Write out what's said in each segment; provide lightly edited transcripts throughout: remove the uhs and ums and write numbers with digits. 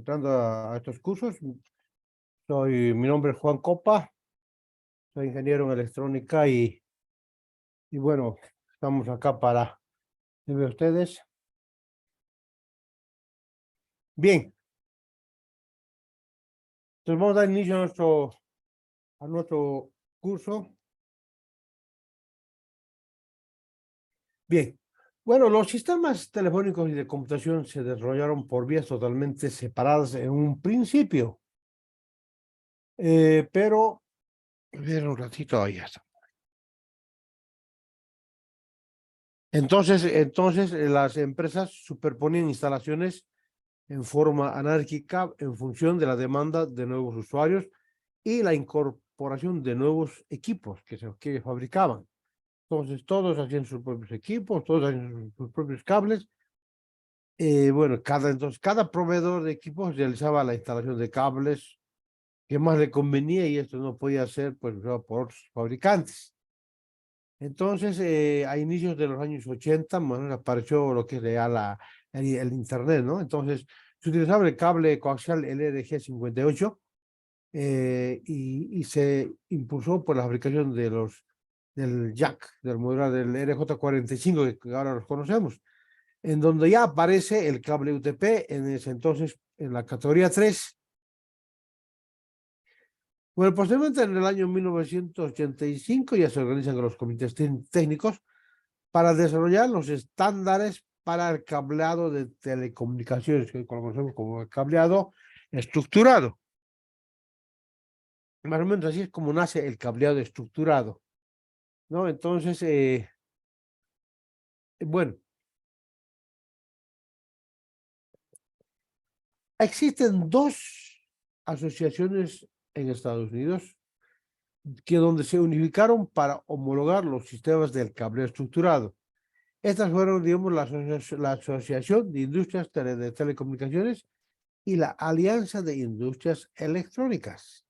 entrando a estos cursos. Mi nombre es Juan Copa, soy ingeniero en electrónica y bueno, estamos acá para servirle a ustedes. Bien, entonces vamos a dar inicio a nuestro curso. Bien, bueno, los sistemas telefónicos y de computación se desarrollaron por vías totalmente separadas en un principio, pero, a ver, un ratito, ahí ya está. Entonces las empresas superponían instalaciones en forma anárquica en función de la demanda de nuevos usuarios y la incorporación de nuevos equipos que fabricaban. Entonces todos hacían sus propios equipos, todos hacían sus propios cables. Bueno, cada proveedor de equipos realizaba la instalación de cables que más le convenía y esto no podía ser pues usado por otros fabricantes. Entonces, a inicios de los años 80, bueno, apareció lo que es ya el Internet, ¿no? Entonces, se utilizaba el cable coaxial LRG58 y se impulsó por la fabricación del jack, del modular del RJ45, que ahora los conocemos, en donde ya aparece el cable UTP, en ese entonces en la categoría 3. Bueno, posteriormente en el año 1985 ya se organizan los comités técnicos para desarrollar los estándares para el cableado de telecomunicaciones, que conocemos como el cableado estructurado. Más o menos así es como nace el cableado estructurado, ¿no? Entonces, bueno, existen dos asociaciones en Estados Unidos donde se unificaron para homologar los sistemas del cableo estructurado. Estas fueron, digamos, la Asociación de Industrias de Telecomunicaciones y la Alianza de Industrias Electrónicas.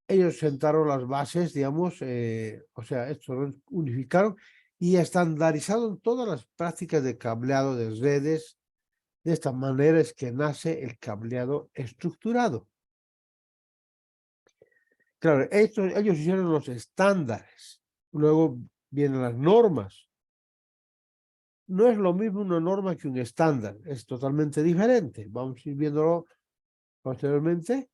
Ellos sentaron las bases, digamos, o sea, estos unificaron y estandarizaron todas las prácticas de cableado de redes. De esta manera es que nace el cableado estructurado. Claro, ellos hicieron los estándares, luego vienen las normas. No es lo mismo una norma que un estándar, es totalmente diferente. Vamos a ir viéndolo posteriormente.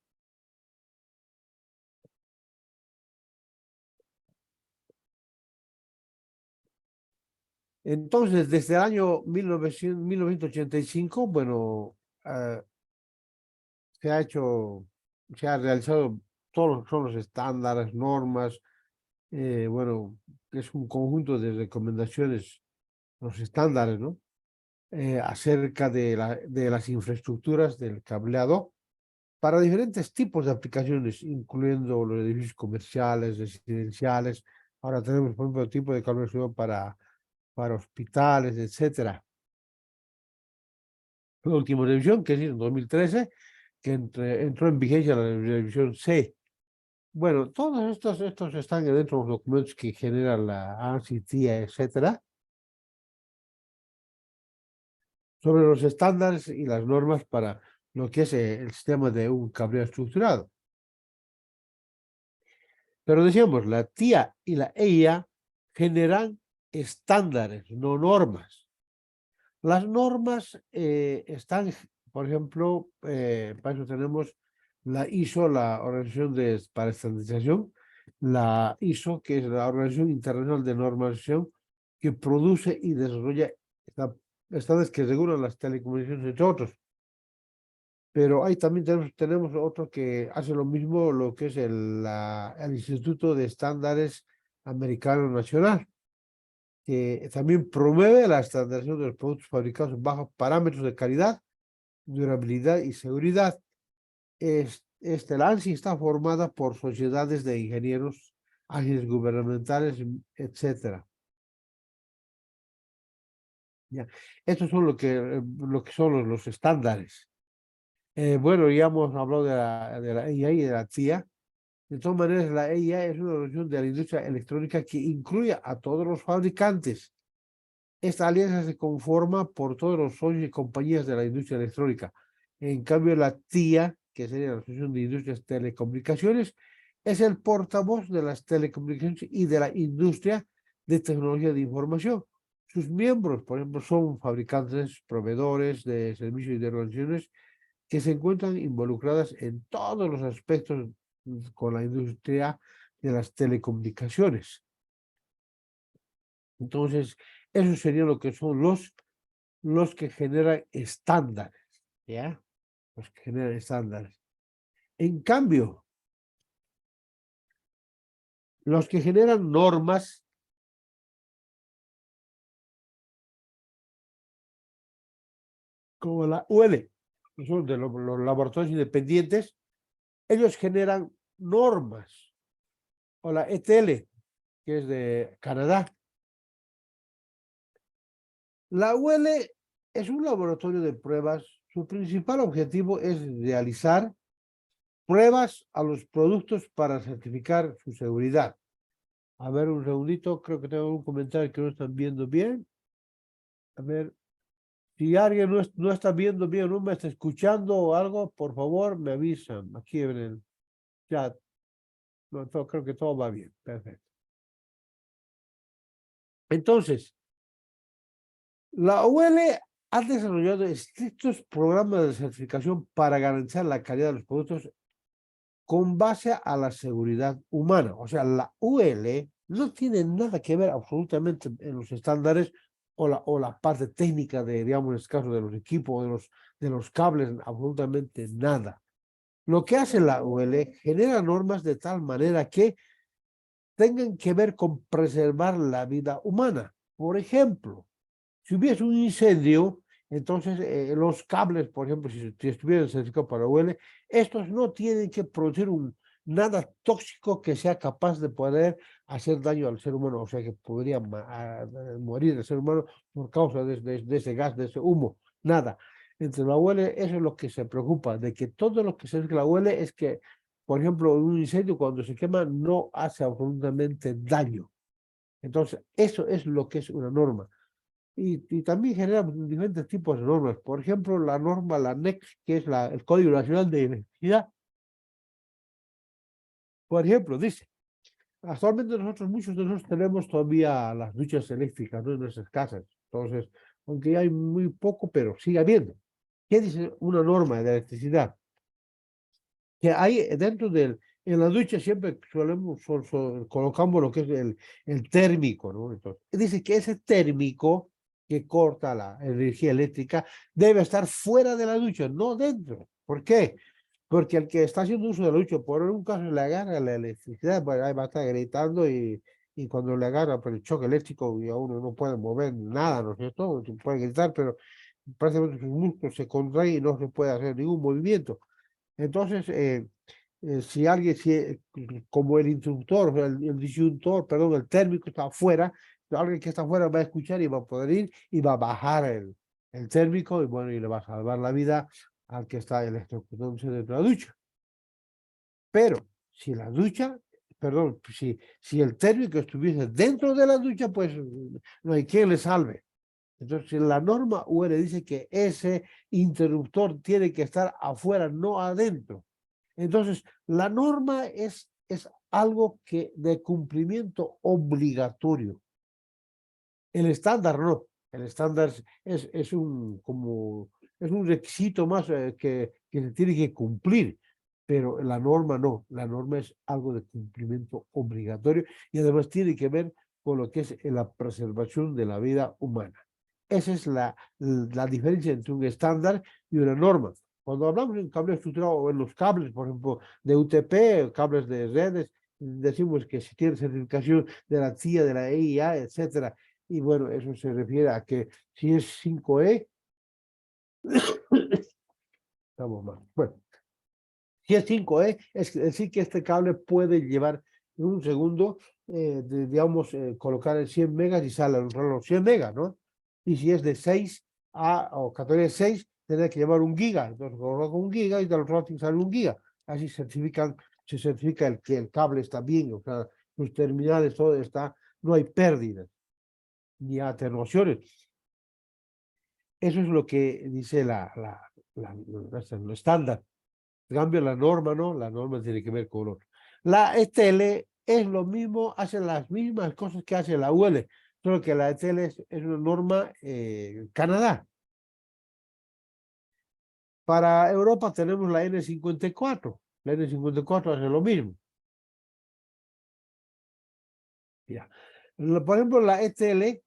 Entonces, desde el año 1985, bueno, se ha realizado todos son los estándares, normas, bueno, es un conjunto de recomendaciones, los estándares, ¿no? Acerca de las infraestructuras del cableado para diferentes tipos de aplicaciones, incluyendo los edificios comerciales, residenciales. Ahora tenemos, por ejemplo, tipo de cableado para hospitales, etcétera. La última revisión, que es en 2013, que entró en vigencia la revisión C. Bueno, todos estos están dentro de los documentos que genera la ANSI, TIA, etcétera, sobre los estándares y las normas para lo que es el sistema de un cableo estructurado. Pero decíamos, la TIA y la EIA generan estándares, no normas. Las normas están, por ejemplo, para eso tenemos la ISO, la Organización para Estandarización, la ISO, que es la Organización Internacional de Normalización, que produce y desarrolla estándares que regulan las telecomunicaciones, entre otros. Pero ahí también tenemos otro que hace lo mismo, lo que es el Instituto de Estándares Americano Nacional, que también promueve la estandarización de los productos fabricados bajo parámetros de calidad, durabilidad y seguridad. La ANSI está formada por sociedades de ingenieros, agentes gubernamentales, etcétera. Ya. Estos son lo que son los estándares. Bueno, ya hemos hablado de la EIA y de la TIA. De todas maneras, la EIA es una organización de la industria electrónica que incluye a todos los fabricantes. Esta alianza se conforma por todos los socios y compañías de la industria electrónica. En cambio, la TIA, que sería la Asociación de Industrias de Telecomunicaciones, es el portavoz de las telecomunicaciones y de la industria de tecnología de información. Sus miembros, por ejemplo, son fabricantes, proveedores de servicios y de organizaciones que se encuentran involucradas en todos los aspectos con la industria de las telecomunicaciones. Entonces, eso sería lo que son los que generan estándares, ¿ya? Los que generan estándares. En cambio, los que generan normas, como la UL, que son de los laboratorios independientes, ellos generan normas, o la ETL, que es de Canadá. La UL es un laboratorio de pruebas. Su principal objetivo es realizar pruebas a los productos para certificar su seguridad. A ver, un segundito, creo que tengo un comentario que no están viendo bien. A ver, si alguien no está viendo bien, no me está escuchando o algo, por favor, me avisan aquí en el chat. No, creo que todo va bien. Perfecto. Entonces, la UL ha desarrollado estrictos programas de certificación para garantizar la calidad de los productos con base a la seguridad humana. O sea, la UL no tiene nada que ver absolutamente en los estándares o la parte técnica de, digamos, en este caso de los equipos, de los cables, absolutamente nada. Lo que hace la UL genera normas de tal manera que tengan que ver con preservar la vida humana. Por ejemplo, si hubiese un incendio, entonces los cables, por ejemplo, si estuvieran certificados para UL, estos no tienen que producir nada tóxico que sea capaz de poder hacer daño al ser humano, o sea que podría morir el ser humano por causa de ese gas, de ese humo, nada. Entre la UL, eso es lo que se preocupa, de que todo lo que se hace la UL es que, por ejemplo, un incendio cuando se quema no hace absolutamente daño. Entonces, eso es lo que es una norma. Y también genera diferentes tipos de normas. Por ejemplo, la norma, la NEC, que es el Código Nacional de Electricidad. Por ejemplo, dice, actualmente muchos de nosotros tenemos todavía las duchas eléctricas, ¿no?, en nuestras casas. Entonces, aunque hay muy poco, pero sigue habiendo. ¿Qué dice una norma de electricidad? Que hay dentro en la ducha siempre colocamos lo que es el térmico, ¿no? Entonces, dice que ese térmico que corta la energía eléctrica debe estar fuera de la ducha, no dentro. ¿Por qué? Porque el que está haciendo uso de la ducha, por un caso le agarra la electricidad, pues ahí va a estar gritando y cuando le agarra por el choque eléctrico y a uno no puede mover nada, ¿no es cierto? Puede gritar, pero prácticamente sus músculos se contraen y no se puede hacer ningún movimiento. Entonces, si alguien, como el instructor, el disyuntor, perdón, el térmico está afuera, alguien que está afuera va a escuchar y va a poder ir y va a bajar el térmico y bueno, y le va a salvar la vida al que está electrocutándose dentro de la ducha. Pero si la ducha, perdón, si el térmico estuviese dentro de la ducha, pues no hay quien le salve. Entonces, la norma UL dice que ese interruptor tiene que estar afuera, no adentro. Entonces, la norma es algo que de cumplimiento obligatorio. El estándar no. El estándar es un requisito más que se tiene que cumplir, pero la norma no. La norma es algo de cumplimiento obligatorio y además tiene que ver con lo que es la preservación de la vida humana. Esa es la diferencia entre un estándar y una norma. Cuando hablamos en cable estructurado o en los cables, por ejemplo, de UTP, cables de redes, decimos que si tiene certificación de la CIA, de la EIA, etcétera. Y bueno, eso se refiere a que si es 5E, estamos mal. Bueno, si es 5E, es decir que este cable puede llevar en un segundo, digamos, colocar en 100 megas y sale los 100 megas, ¿no? Y si es de 6 o categoría 6, tendrá que llevar 1 giga. Entonces, coloca 1 giga y del rato sale 1 giga. Así se certifica que el cable está bien, o sea, los terminales, todo está, no hay pérdidas ni atenuaciones. Eso es lo que dice lo estándar. En cambio, la norma no, la norma tiene que ver con otro. La ETL es lo mismo, hace las mismas cosas que hace la UL, solo que la ETL es una norma Canadá. Para Europa tenemos la N54. La N54 hace lo mismo. Ya. Por ejemplo, la ETL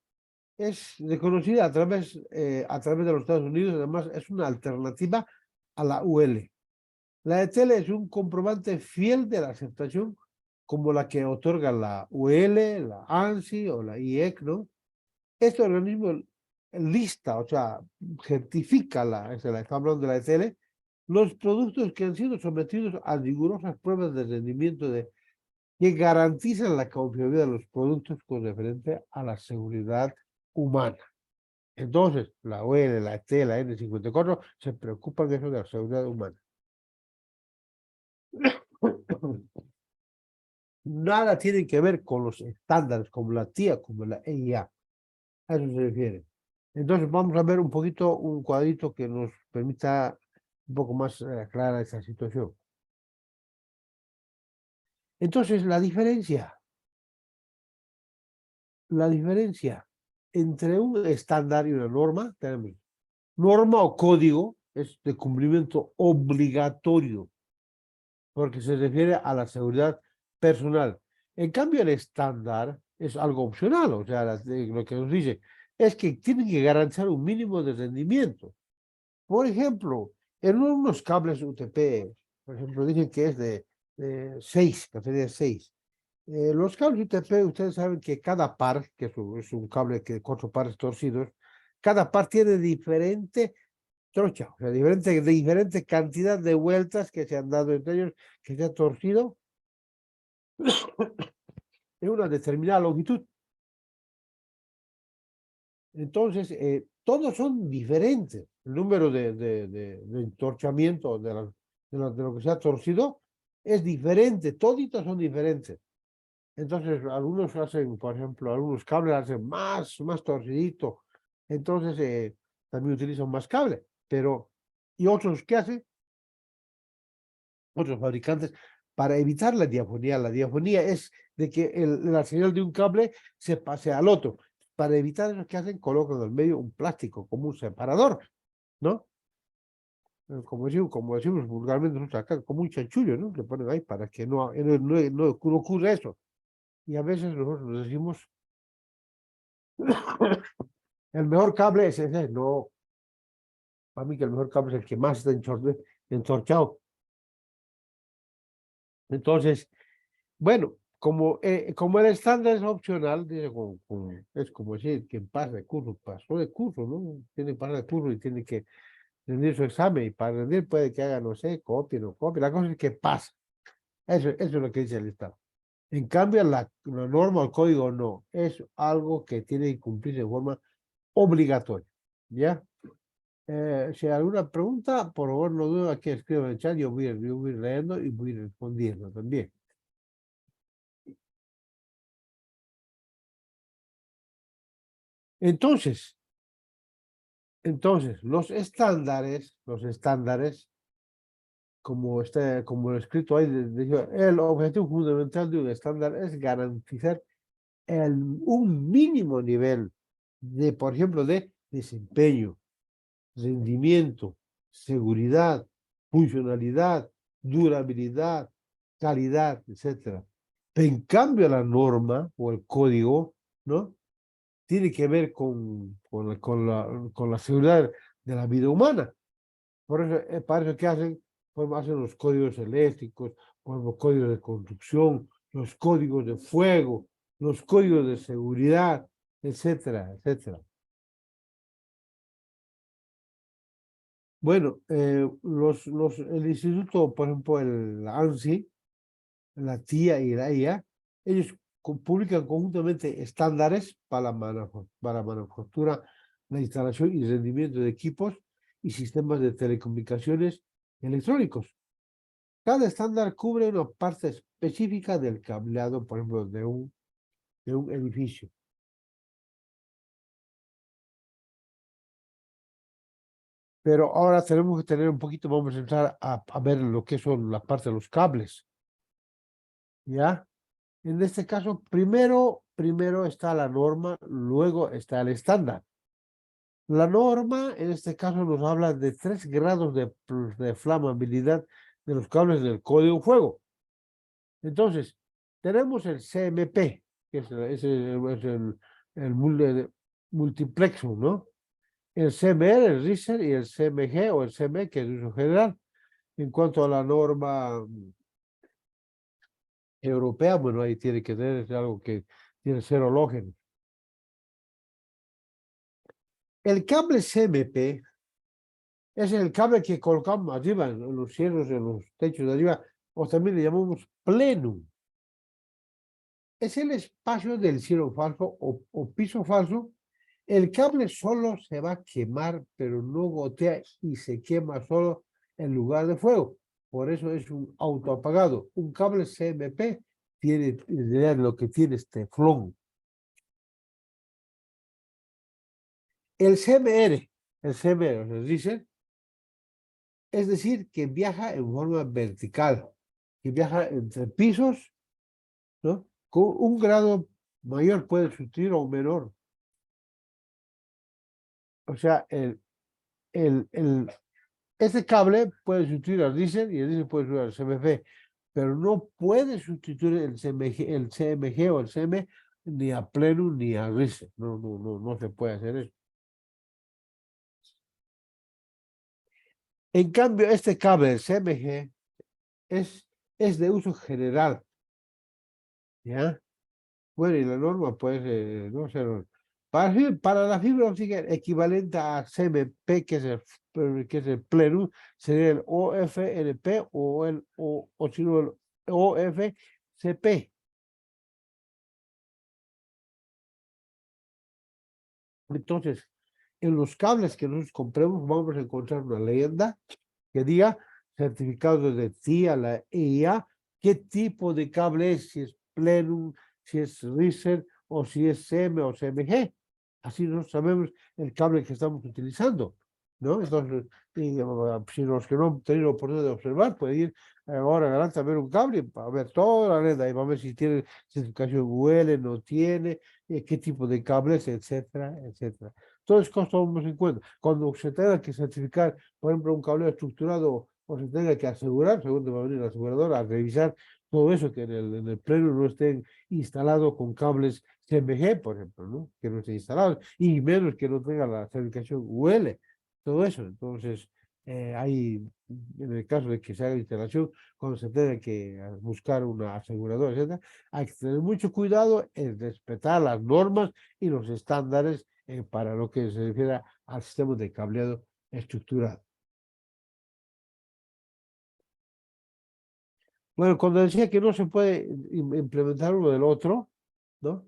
es reconocida a través de los Estados Unidos, además es una alternativa a la UL. La ETL es un comprobante fiel de la aceptación como la que otorga la UL, la ANSI o la IEC, ¿no? Este organismo lista, o sea, certifica está hablando de la ETL, los productos que han sido sometidos a rigurosas pruebas de rendimiento que garantizan la confiabilidad de los productos con referente a la seguridad humana. Entonces, la OL, la ET, la N54 se preocupan de eso de la seguridad humana. Nada tiene que ver con los estándares como la TIA, como la EIA. A eso se refiere. Entonces, vamos a ver un poquito un cuadrito que nos permita un poco más clara esa situación. Entonces, la diferencia entre un estándar y una norma, tenemos norma o código, es de cumplimiento obligatorio, porque se refiere a la seguridad personal. En cambio, el estándar es algo opcional, o sea, lo que nos dice es que tiene que garantizar un mínimo de rendimiento. Por ejemplo, en unos cables UTP, por ejemplo, dicen que es de 6, categoría 6. Los cables UTP, ustedes saben que cada par, que es un cable de 4 pares torcidos, cada par tiene diferente trocha, o sea, diferente cantidad de vueltas que se han dado entre ellos, que se ha torcido en una determinada longitud. Entonces, todos son diferentes. El número de entorchamiento de lo que se ha torcido es diferente, toditos son diferentes. Entonces, algunos hacen, por ejemplo, algunos cables hacen más torcidito. Entonces, también utilizan más cable. Pero, ¿y otros qué hacen? Otros fabricantes, para evitar la diafonía. La diafonía es de que la señal de un cable se pase al otro. Para evitar eso, ¿qué hacen? Colocan en el medio un plástico como un separador, ¿no? Como decimos vulgarmente nosotros acá, como un chanchullo, ¿no? Le ponen ahí para que no ocurra eso. Y a veces nosotros decimos, el mejor cable es ese. No, para mí que el mejor cable es el que más está entorchado. Entonces, bueno, como el estándar es opcional, dice, es como decir, quien pasa de curso, pasó de curso, ¿no? Tiene que pasar de curso y tiene que rendir su examen. Y para rendir puede que haga, no sé, copia, no copia. La cosa es que pasa. Eso es lo que dice el Estado. En cambio, la norma o el código no. Es algo que tiene que cumplirse de forma obligatoria. ¿Ya? Si hay alguna pregunta, por favor, no dudo aquí, escriban en el chat. Yo voy leyendo y voy respondiendo también. Entonces, los estándares, como lo escrito ahí, el objetivo fundamental de un estándar es garantizar un mínimo nivel por ejemplo, de desempeño, rendimiento, seguridad, funcionalidad, durabilidad, calidad, etcétera. En cambio, la norma o el código, ¿no? Tiene que ver con la seguridad de la vida humana. Por eso, para eso, ¿qué hacen? Pues hacen los códigos eléctricos, pues los códigos de construcción, los códigos de fuego, los códigos de seguridad, etcétera, etcétera. Bueno, el instituto, por ejemplo, la ANSI, la TIA y la IA, ellos publican conjuntamente estándares para manufactura, la instalación y rendimiento de equipos y sistemas de telecomunicaciones electrónicos. Cada estándar cubre una parte específica del cableado, por ejemplo, de un edificio. Pero ahora tenemos que tener un poquito, vamos a entrar a ver lo que son la parte de los cables, ¿ya? En este caso, primero está la norma, luego está el estándar. La norma, en este caso, nos habla de 3 grados de flamabilidad de los cables del código fuego. Entonces, tenemos el CMP, que es el multiplexo, ¿no? El CMR, el RISER, y el CMG o el CME, que es de uso general. En cuanto a la norma europea, bueno, ahí tiene que tener es algo que tiene 0 halógenos. El cable CMP es el cable que colocamos arriba, en los cielos, en los techos de arriba, o también le llamamos plenum. Es el espacio del cielo falso o piso falso. El cable solo se va a quemar, pero no gotea y se quema solo en lugar de fuego. Por eso es un autoapagado. Un cable CMP tiene lo que tiene este teflón. El CMR, dice, es decir, que viaja en forma vertical, que viaja entre pisos, ¿no? Con un grado mayor puede sustituir o menor. O sea, este cable puede sustituir al diésel y el diésel puede sustituir al CMP, pero no puede sustituir el CMG o el CM ni a Plenum ni a diésel. No se puede hacer eso. En cambio, este cable, el CMG, es de uso general, ¿ya? Bueno, y la norma, pues, no sé, para la fibra óptica equivalente a CMP, que es el Plenum, sería el OFLP o si no, el OFCP. Entonces, en los cables que nosotros compremos, vamos a encontrar una leyenda que diga certificado de TIA, la EIA, qué tipo de cable es, si es Plenum, si es Riser o si es CM o CMG. Así no sabemos el cable que estamos utilizando, ¿no? Entonces, si los que no han tenido oportunidad de observar, pueden ir ahora adelante a ver un cable, a ver toda la red, y va a ver si tiene certificación UL, no tiene, qué tipo de cables, etcétera, etcétera. Todo eso tomamos en cuenta. Cuando se tenga que certificar, por ejemplo, un cable estructurado o se tenga que asegurar, según va a venir la aseguradora a revisar todo eso, que en el pleno no estén instalados con cables CMG, por ejemplo, ¿no? Que no estén instalados, y menos que no tenga la certificación UL, todo eso. Entonces, hay, en el caso de que se haga instalación, cuando se tenga que buscar una aseguradora, etcétera, hay que tener mucho cuidado en respetar las normas y los estándares para lo que se refiere al sistema de cableado estructurado. Bueno, cuando decía que no se puede implementar uno del otro, ¿no?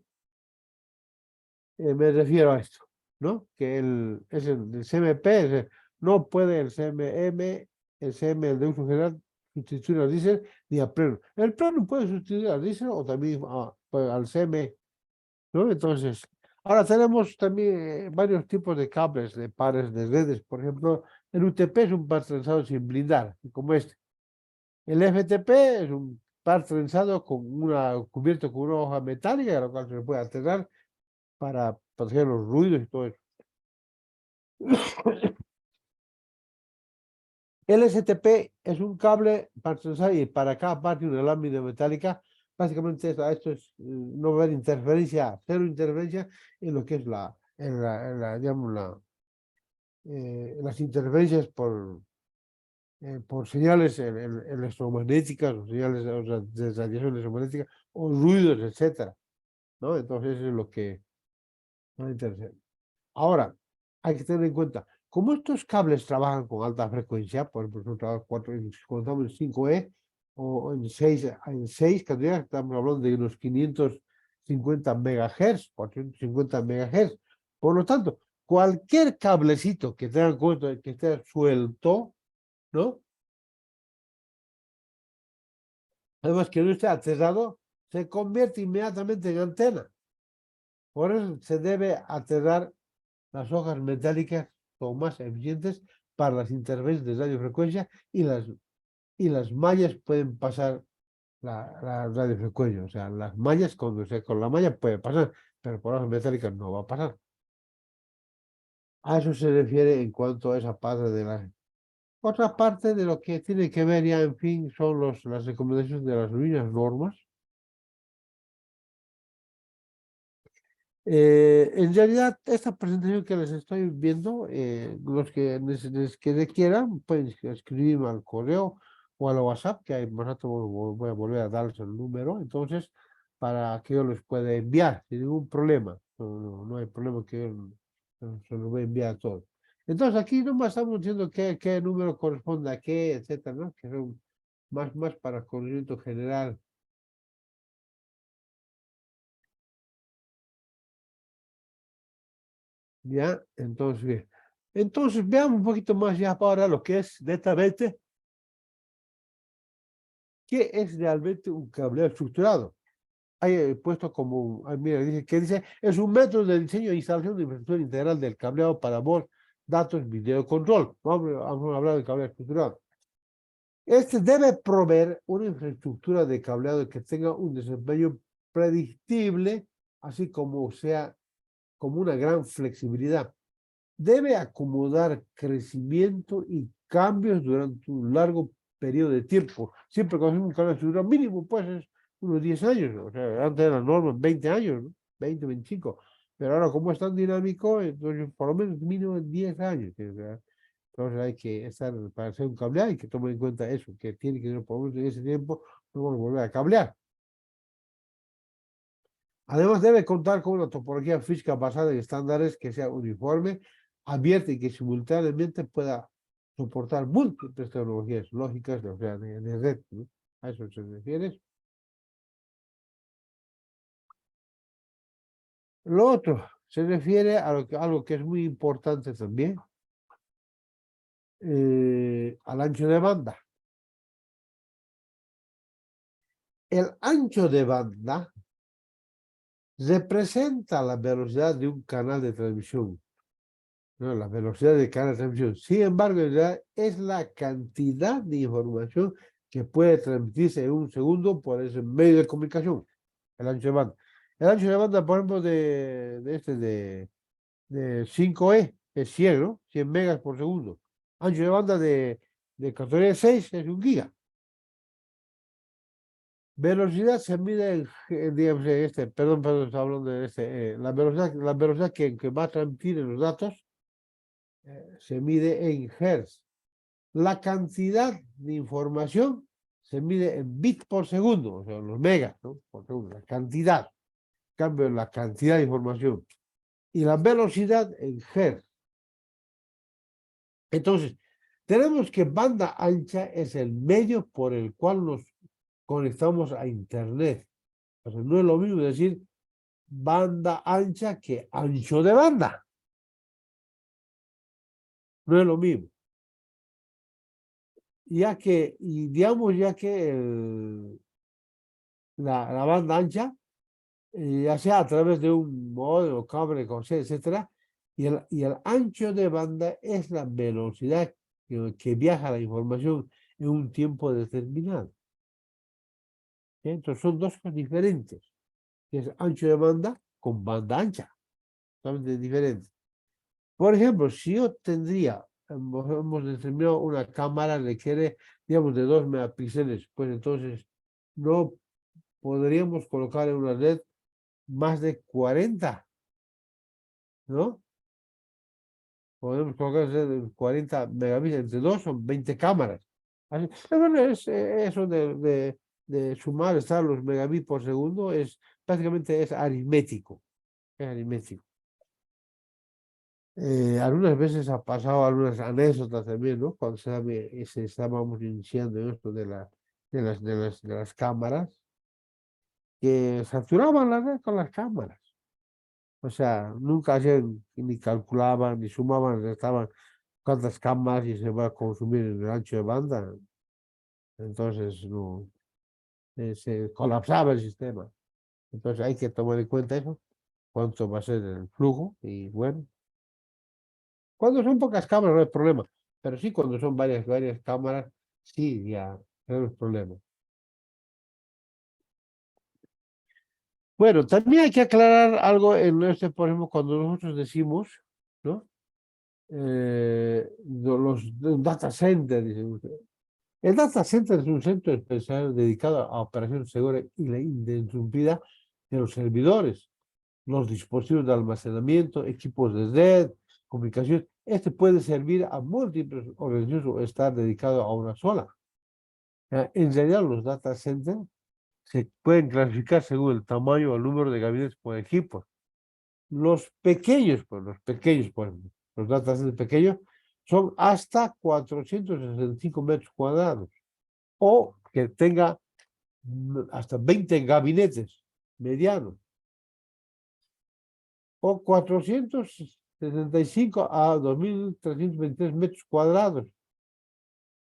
Me refiero a esto, ¿no? Que el CMP, no puede el CMM, el CM, el de uso general, sustituir al diésel ni al pleno. El pleno puede sustituir al diésel o también pues, al CM, ¿no? Entonces, ahora tenemos también varios tipos de cables, de pares de redes. Por ejemplo, el UTP es un par trenzado sin blindar, como este. El FTP es un par trenzado cubierto con una hoja metálica, a la cual se le puede aterrar para proteger los ruidos y todo eso. El STP es un cable par trenzado y para cada parte una lámina metálica. Básicamente esto es, no va a haber interferencia, cero interferencia en lo que es digamos, las interferencias por señales electromagnéticas o señales de radiación electromagnética o ruidos, etcétera, ¿no? Entonces eso es lo que no interesa. Ahora, hay que tener en cuenta, como estos cables trabajan con alta frecuencia, por ejemplo, son trabajan cuando estamos en 5E o en 6 cantidades, estamos hablando de unos 550 megahertz, 450 megahertz. Por lo tanto, cualquier cablecito que tengan en cuenta que esté suelto, ¿no? Además que no esté aterrado, se convierte inmediatamente en antena. Por eso se debe aterrar las hojas metálicas son más eficientes para las interferencias de radiofrecuencia y las mallas pueden pasar la radiofrecuencia. O sea, las mallas, cuando se con la malla puede pasar, pero por las metálicas no va a pasar. A eso se refiere en cuanto a esa parte de la... Otra parte de lo que tiene que ver ya, en fin, son las recomendaciones de las líneas normas. En realidad, esta presentación que les estoy viendo, los que quieran, pueden escribirme al correo o al WhatsApp, que más rato voy a volver a darles el número, entonces, para que yo les pueda enviar sin ningún problema. No hay problema que yo se los voy a enviar a todos. Entonces, aquí nomás estamos diciendo qué número corresponde a qué, etcétera, ¿no? Que son más para conocimiento general. ¿Ya? Entonces, bien. Entonces, veamos un poquito más ya ahora lo que es netamente, qué es realmente un cableado estructurado. Hay puesto como, mira, dice, es un método de diseño e instalación de infraestructura integral del cableado para voz, datos, video control. Vamos a hablar del cableado estructurado. Este debe proveer una infraestructura de cableado que tenga un desempeño predictible, así como sea, como una gran flexibilidad. Debe acomodar crecimiento y cambios durante un largo periodo de tiempo. Siempre con un cambio de estructura mínimo, pues es unos 10 años. O sea, antes era la norma 20 años, ¿no? 20, 25. Pero ahora, como es tan dinámico, entonces por lo menos mínimo 10 años. O sea, entonces hay que estar, para hacer un cableado, hay que tomar en cuenta eso, que tiene que ser por lo menos en ese tiempo, no vamos a volver a cablear. Además, debe contar con una topología física basada en estándares que sea uniforme, abierta y que simultáneamente pueda soportar múltiples tecnologías lógicas, o sea, de red, ¿no? A eso se refiere. Lo otro se refiere a algo que es muy importante también, al ancho de banda. El ancho de banda representa la velocidad de un canal de transmisión, ¿no? La velocidad de cada transmisión. Sin embargo, en realidad es la cantidad de información que puede transmitirse en un segundo por ese medio de comunicación, el ancho de banda. El ancho de banda, por ejemplo, de 5E es 100, ¿no? 100 megas por segundo. Ancho de banda de categoría 6 es 1 giga. Velocidad se mide digamos, perdón, estaba hablando de la velocidad que va a transmitir en los datos se mide en hertz. La cantidad de información se mide en bits por segundo, o sea, los megas, ¿no? Por segundo, la cantidad. Cambio la cantidad de información. Y la velocidad en hertz. Entonces, tenemos que banda ancha es el medio por el cual nos conectamos a Internet. O sea, no es lo mismo decir banda ancha que ancho de banda. No es lo mismo. Ya que la banda ancha, ya sea a través de un módem, cable, etcétera, y el ancho de banda es la velocidad que viaja la información en un tiempo determinado. ¿Sí? Entonces son dos cosas diferentes, que es ancho de banda con banda ancha, totalmente diferentes. Por ejemplo, si yo tendría, hemos determinado una cámara requiere, digamos, de 2 megapíxeles, pues entonces no podríamos colocar en una red más de 40, ¿no? Podemos colocar en 40 megapíxeles, entre dos son 20 cámaras. Bueno, eso de sumar, estar los megabits por segundo, prácticamente es aritmético. Es aritmético. Algunas veces ha pasado algunas anécdotas también, ¿no? Cuando estábamos iniciando en esto de las cámaras, que saturaban la red con las cámaras. O sea, nunca hacían, ni calculaban, ni sumaban, restaban cuántas cámaras y se va a consumir en el ancho de banda. Entonces, no, se colapsaba el sistema. Entonces hay que tomar en cuenta eso, cuánto va a ser el flujo y bueno. Cuando son pocas cámaras no hay problema. Pero sí, cuando son varias cámaras, sí, ya tenemos problemas. Bueno, también hay que aclarar algo en este, por ejemplo, cuando nosotros decimos, ¿no? Los data centers, dicen ustedes. El data center es un centro especial dedicado a operaciones seguras y la ininterrumpida de los servidores, los dispositivos de almacenamiento, equipos de red, comunicación. Este puede servir a múltiples organizaciones o estar dedicado a una sola. En realidad, los data centers se pueden clasificar según el tamaño o el número de gabinetes por equipos. Los pequeños, por ejemplo, los data centers pequeños son hasta 465 metros cuadrados o que tenga hasta 20 gabinetes medianos o 465 a 2.323 metros cuadrados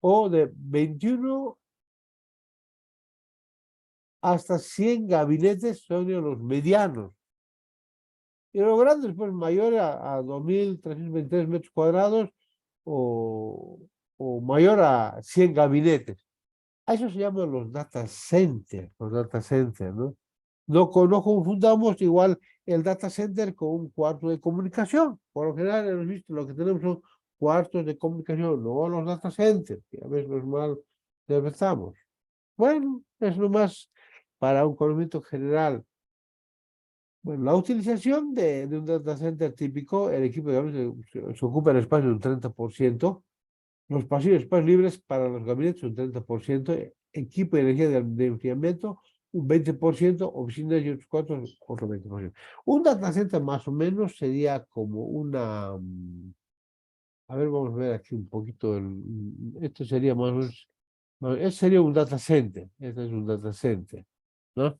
o de 21 hasta 100 gabinetes son los medianos. Y los grandes, pues mayores a 2.323 metros cuadrados o, o mayor a 100 gabinetes. A eso se llaman los data centers, ¿no? No confundamos igual el data center con un cuarto de comunicación. Por lo general, hemos visto lo que tenemos son cuartos de comunicación, no los data centers, que a veces los mal interpretamos. Bueno, es nomás para un conocimiento general. Bueno, la utilización de un data center típico, el equipo, digamos, se ocupa el espacio de un 30%, los pasillos, espacios libres para los gabinetes un 30%, equipo y energía de enfriamiento un 20%, oficinas y otros cuatro, otro 20%. Un data center más o menos sería como una, a ver, vamos a ver aquí un poquito, esto sería más o menos, no, este sería un data center, este es un data center, ¿no?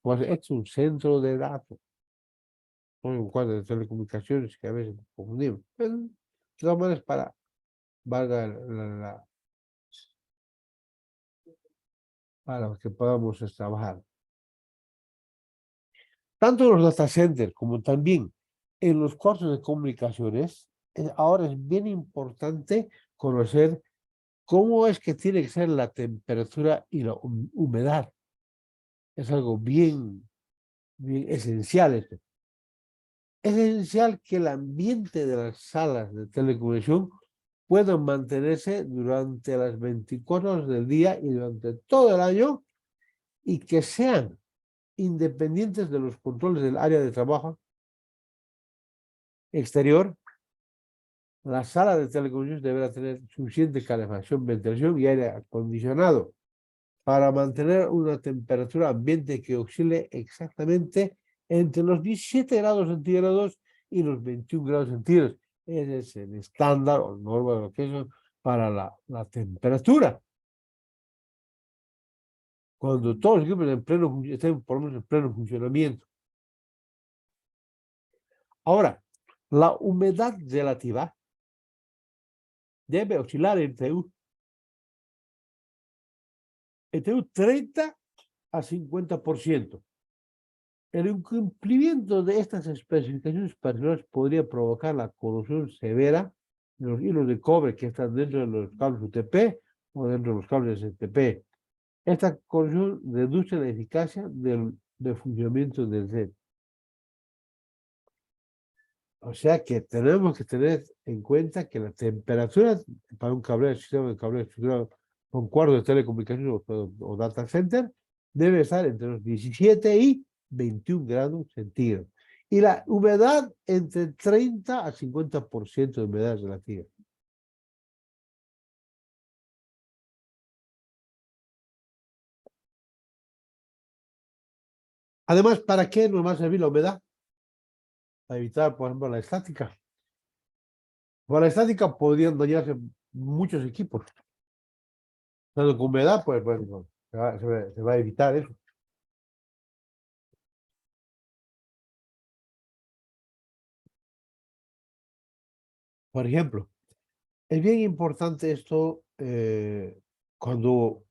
Pues este es un centro de datos, ¿no? Un cuadro de telecomunicaciones que a veces confundimos. Pero, de todas maneras, valga para que podamos trabajar. Tanto en los data centers como también en los cuartos de comunicaciones, ahora es bien importante conocer cómo es que tiene que ser la temperatura y la humedad. Es algo bien esencial esto. Es esencial que el ambiente de las salas de telecomunicación pueda mantenerse durante las 24 horas del día y durante todo el año y que sean independientes de los controles del área de trabajo exterior. La sala de telecomunicaciones deberá tener suficiente calefacción, ventilación y aire acondicionado para mantener una temperatura ambiente que oscile exactamente entre los 17 grados centígrados y los 21 grados centígrados. Ese es el estándar o norma de lo que es para la temperatura. Cuando todos los equipos estén por lo menos en pleno funcionamiento. Ahora, la humedad relativa debe oscilar entre un 30 a 50%. El incumplimiento de estas especificaciones particulares podría provocar la corrosión severa de los hilos de cobre que están dentro de los cables UTP o dentro de los cables STP. Esta corrosión reduce la eficacia del funcionamiento del red. O sea que tenemos que tener en cuenta que la temperatura para un cableado, sistema de cableado estructurado con cuadros de telecomunicaciones o data center debe estar entre los 17 y 21 grados centígrados. Y la humedad entre 30 a 50% de humedad relativa. Además, ¿para qué nos va a servir la humedad? Para evitar, por ejemplo, la estática. Por la estática podrían dañarse muchos equipos. Pero con humedad, pues no, se va a evitar eso. Por ejemplo, es bien importante esto cuando,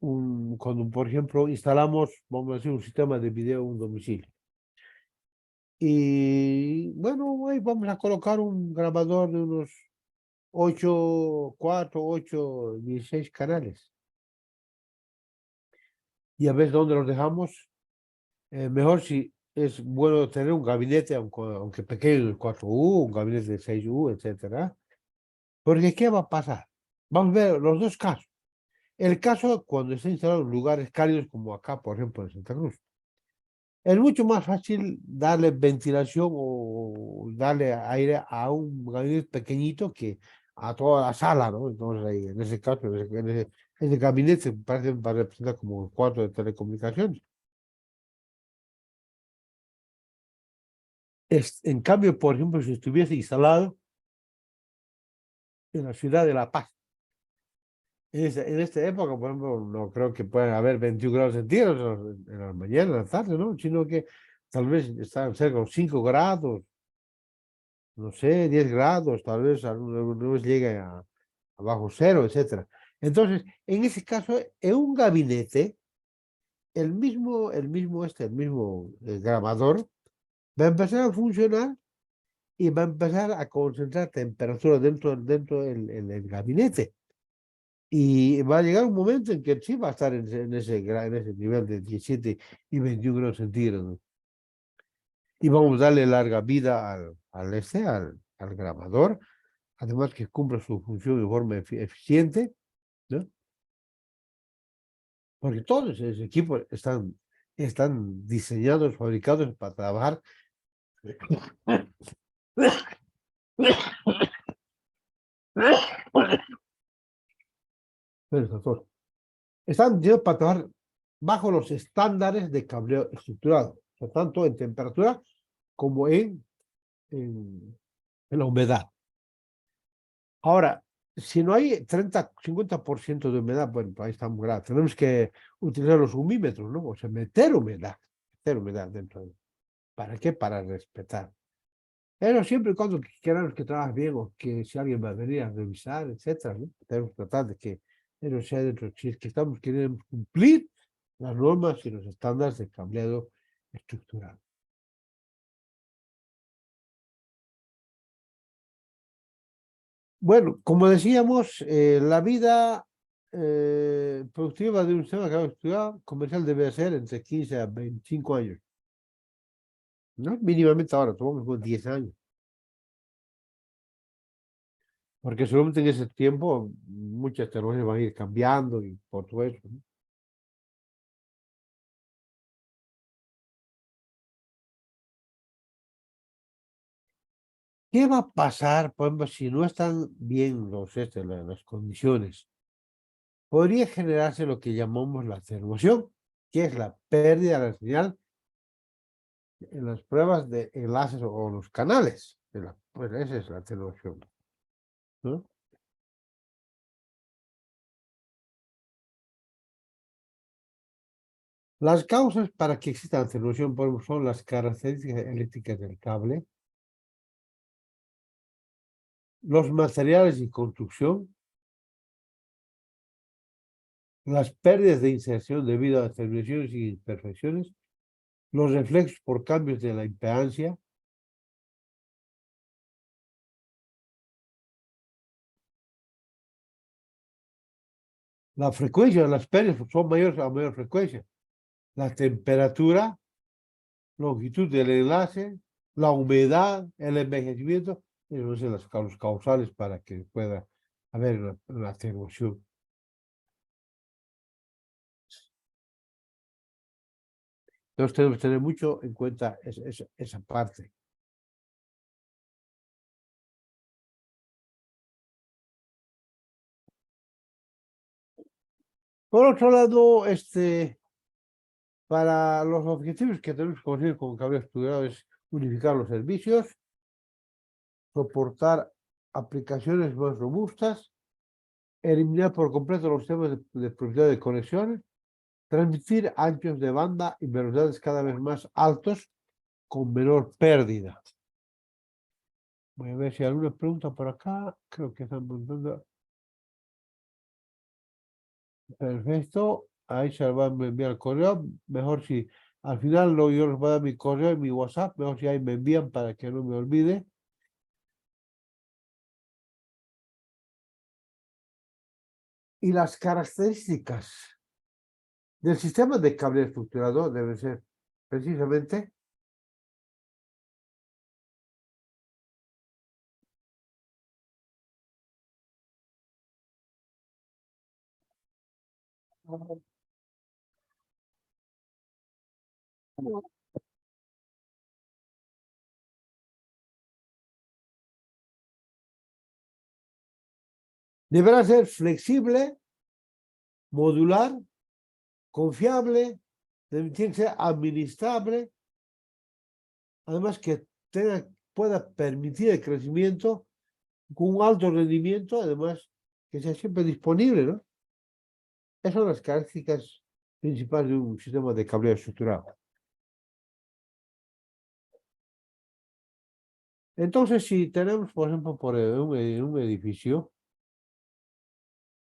por ejemplo, instalamos, vamos a decir, un sistema de video en un domicilio. Y bueno, ahí vamos a colocar un grabador de unos 8, 4, 8, 16 canales. Y a ver dónde los dejamos. Mejor si es bueno tener un gabinete, aunque pequeño, de 4U, un gabinete de 6U, etcétera. Porque ¿qué va a pasar? Vamos a ver los dos casos. El caso cuando está instalado en lugares cálidos como acá, por ejemplo, en Santa Cruz. Es mucho más fácil darle ventilación o darle aire a un gabinete pequeñito que a toda la sala, ¿no? Entonces, ahí, en ese caso, ese gabinete parece para representar como un cuarto de telecomunicaciones. En cambio, por ejemplo, si estuviese instalado en la ciudad de La Paz, en esta época, por ejemplo, no creo que puedan haber 21 grados centígrados en la mañana, en la tarde, ¿no? Sino que tal vez están cerca de 5 grados, no sé, 10 grados, tal vez algunos llegue a bajo cero, etcétera. Entonces, en ese caso, en un gabinete, el mismo grabador va a empezar a funcionar y va a empezar a concentrar temperatura dentro del gabinete. Y va a llegar un momento en que sí va a estar en ese nivel de 17 y 21 grados centígrados. Y vamos a darle larga vida al grabador, además que cumpla su función de forma eficiente, ¿no? Porque todos esos equipos están diseñados, fabricados para trabajar. Pero, doctor, están diseñados para trabajar bajo los estándares de cableo estructurado, o sea, tanto en temperatura como en, en la humedad. Ahora, si no hay 50% de humedad, bueno, pues ahí estamos graves. Tenemos que utilizar los humímetros, ¿no? O sea, meter humedad dentro de. ¿Para qué? Para respetar. Pero siempre y cuando queramos que trabaje bien o que si alguien va a venir a revisar, etcétera, ¿no? Tenemos que tratar de que eso sea dentro. Si es que estamos queriendo cumplir las normas y los estándares de cableado estructural. Bueno, como decíamos, la vida productiva de un sistema de cableado estructural comercial debe ser entre 15 a 25 años, ¿no? Mínimamente ahora, tomamos con 10 años. Porque seguramente en ese tiempo muchas tecnologías van a ir cambiando y por todo eso, ¿no? ¿Qué va a pasar, por ejemplo, si no están bien las condiciones? Podría generarse lo que llamamos la atenuación, que es la pérdida de la señal en las pruebas de enlaces o los canales. Pues esa es la atenuación, ¿no? Las causas para que exista atenuación, por ejemplo, son las características eléctricas del cable, los materiales y construcción, las pérdidas de inserción debido a atenuaciones y imperfecciones, los reflejos por cambios de la impedancia, la frecuencia de las pérdidas son mayores a mayor frecuencia, la temperatura, longitud del enlace, la humedad, el envejecimiento, esos son los causales para que pueda haber una atenuación. Entonces tenemos que tener mucho en cuenta esa parte. Por otro lado, para los objetivos que tenemos que conseguir con cable estudiado es unificar los servicios, soportar aplicaciones más robustas, eliminar por completo los temas de propiedad de conexiones, transmitir anchos de banda y velocidades cada vez más altos con menor pérdida. Voy a ver si hay alguna pregunta por acá. Creo que están preguntando. Perfecto. Ahí se va a enviar el correo. Mejor si al final yo les voy a dar mi correo y mi WhatsApp. Mejor si ahí me envían para que no me olvide. Y las características del sistema de cable estructurado deben ser precisamente deberá ser flexible, modular, confiable, tiene que ser administrable, además que pueda permitir el crecimiento con un alto rendimiento, además que sea siempre disponible, ¿no? Esas son las características principales de un sistema de cableado estructurado. Entonces, si tenemos, por ejemplo, un edificio,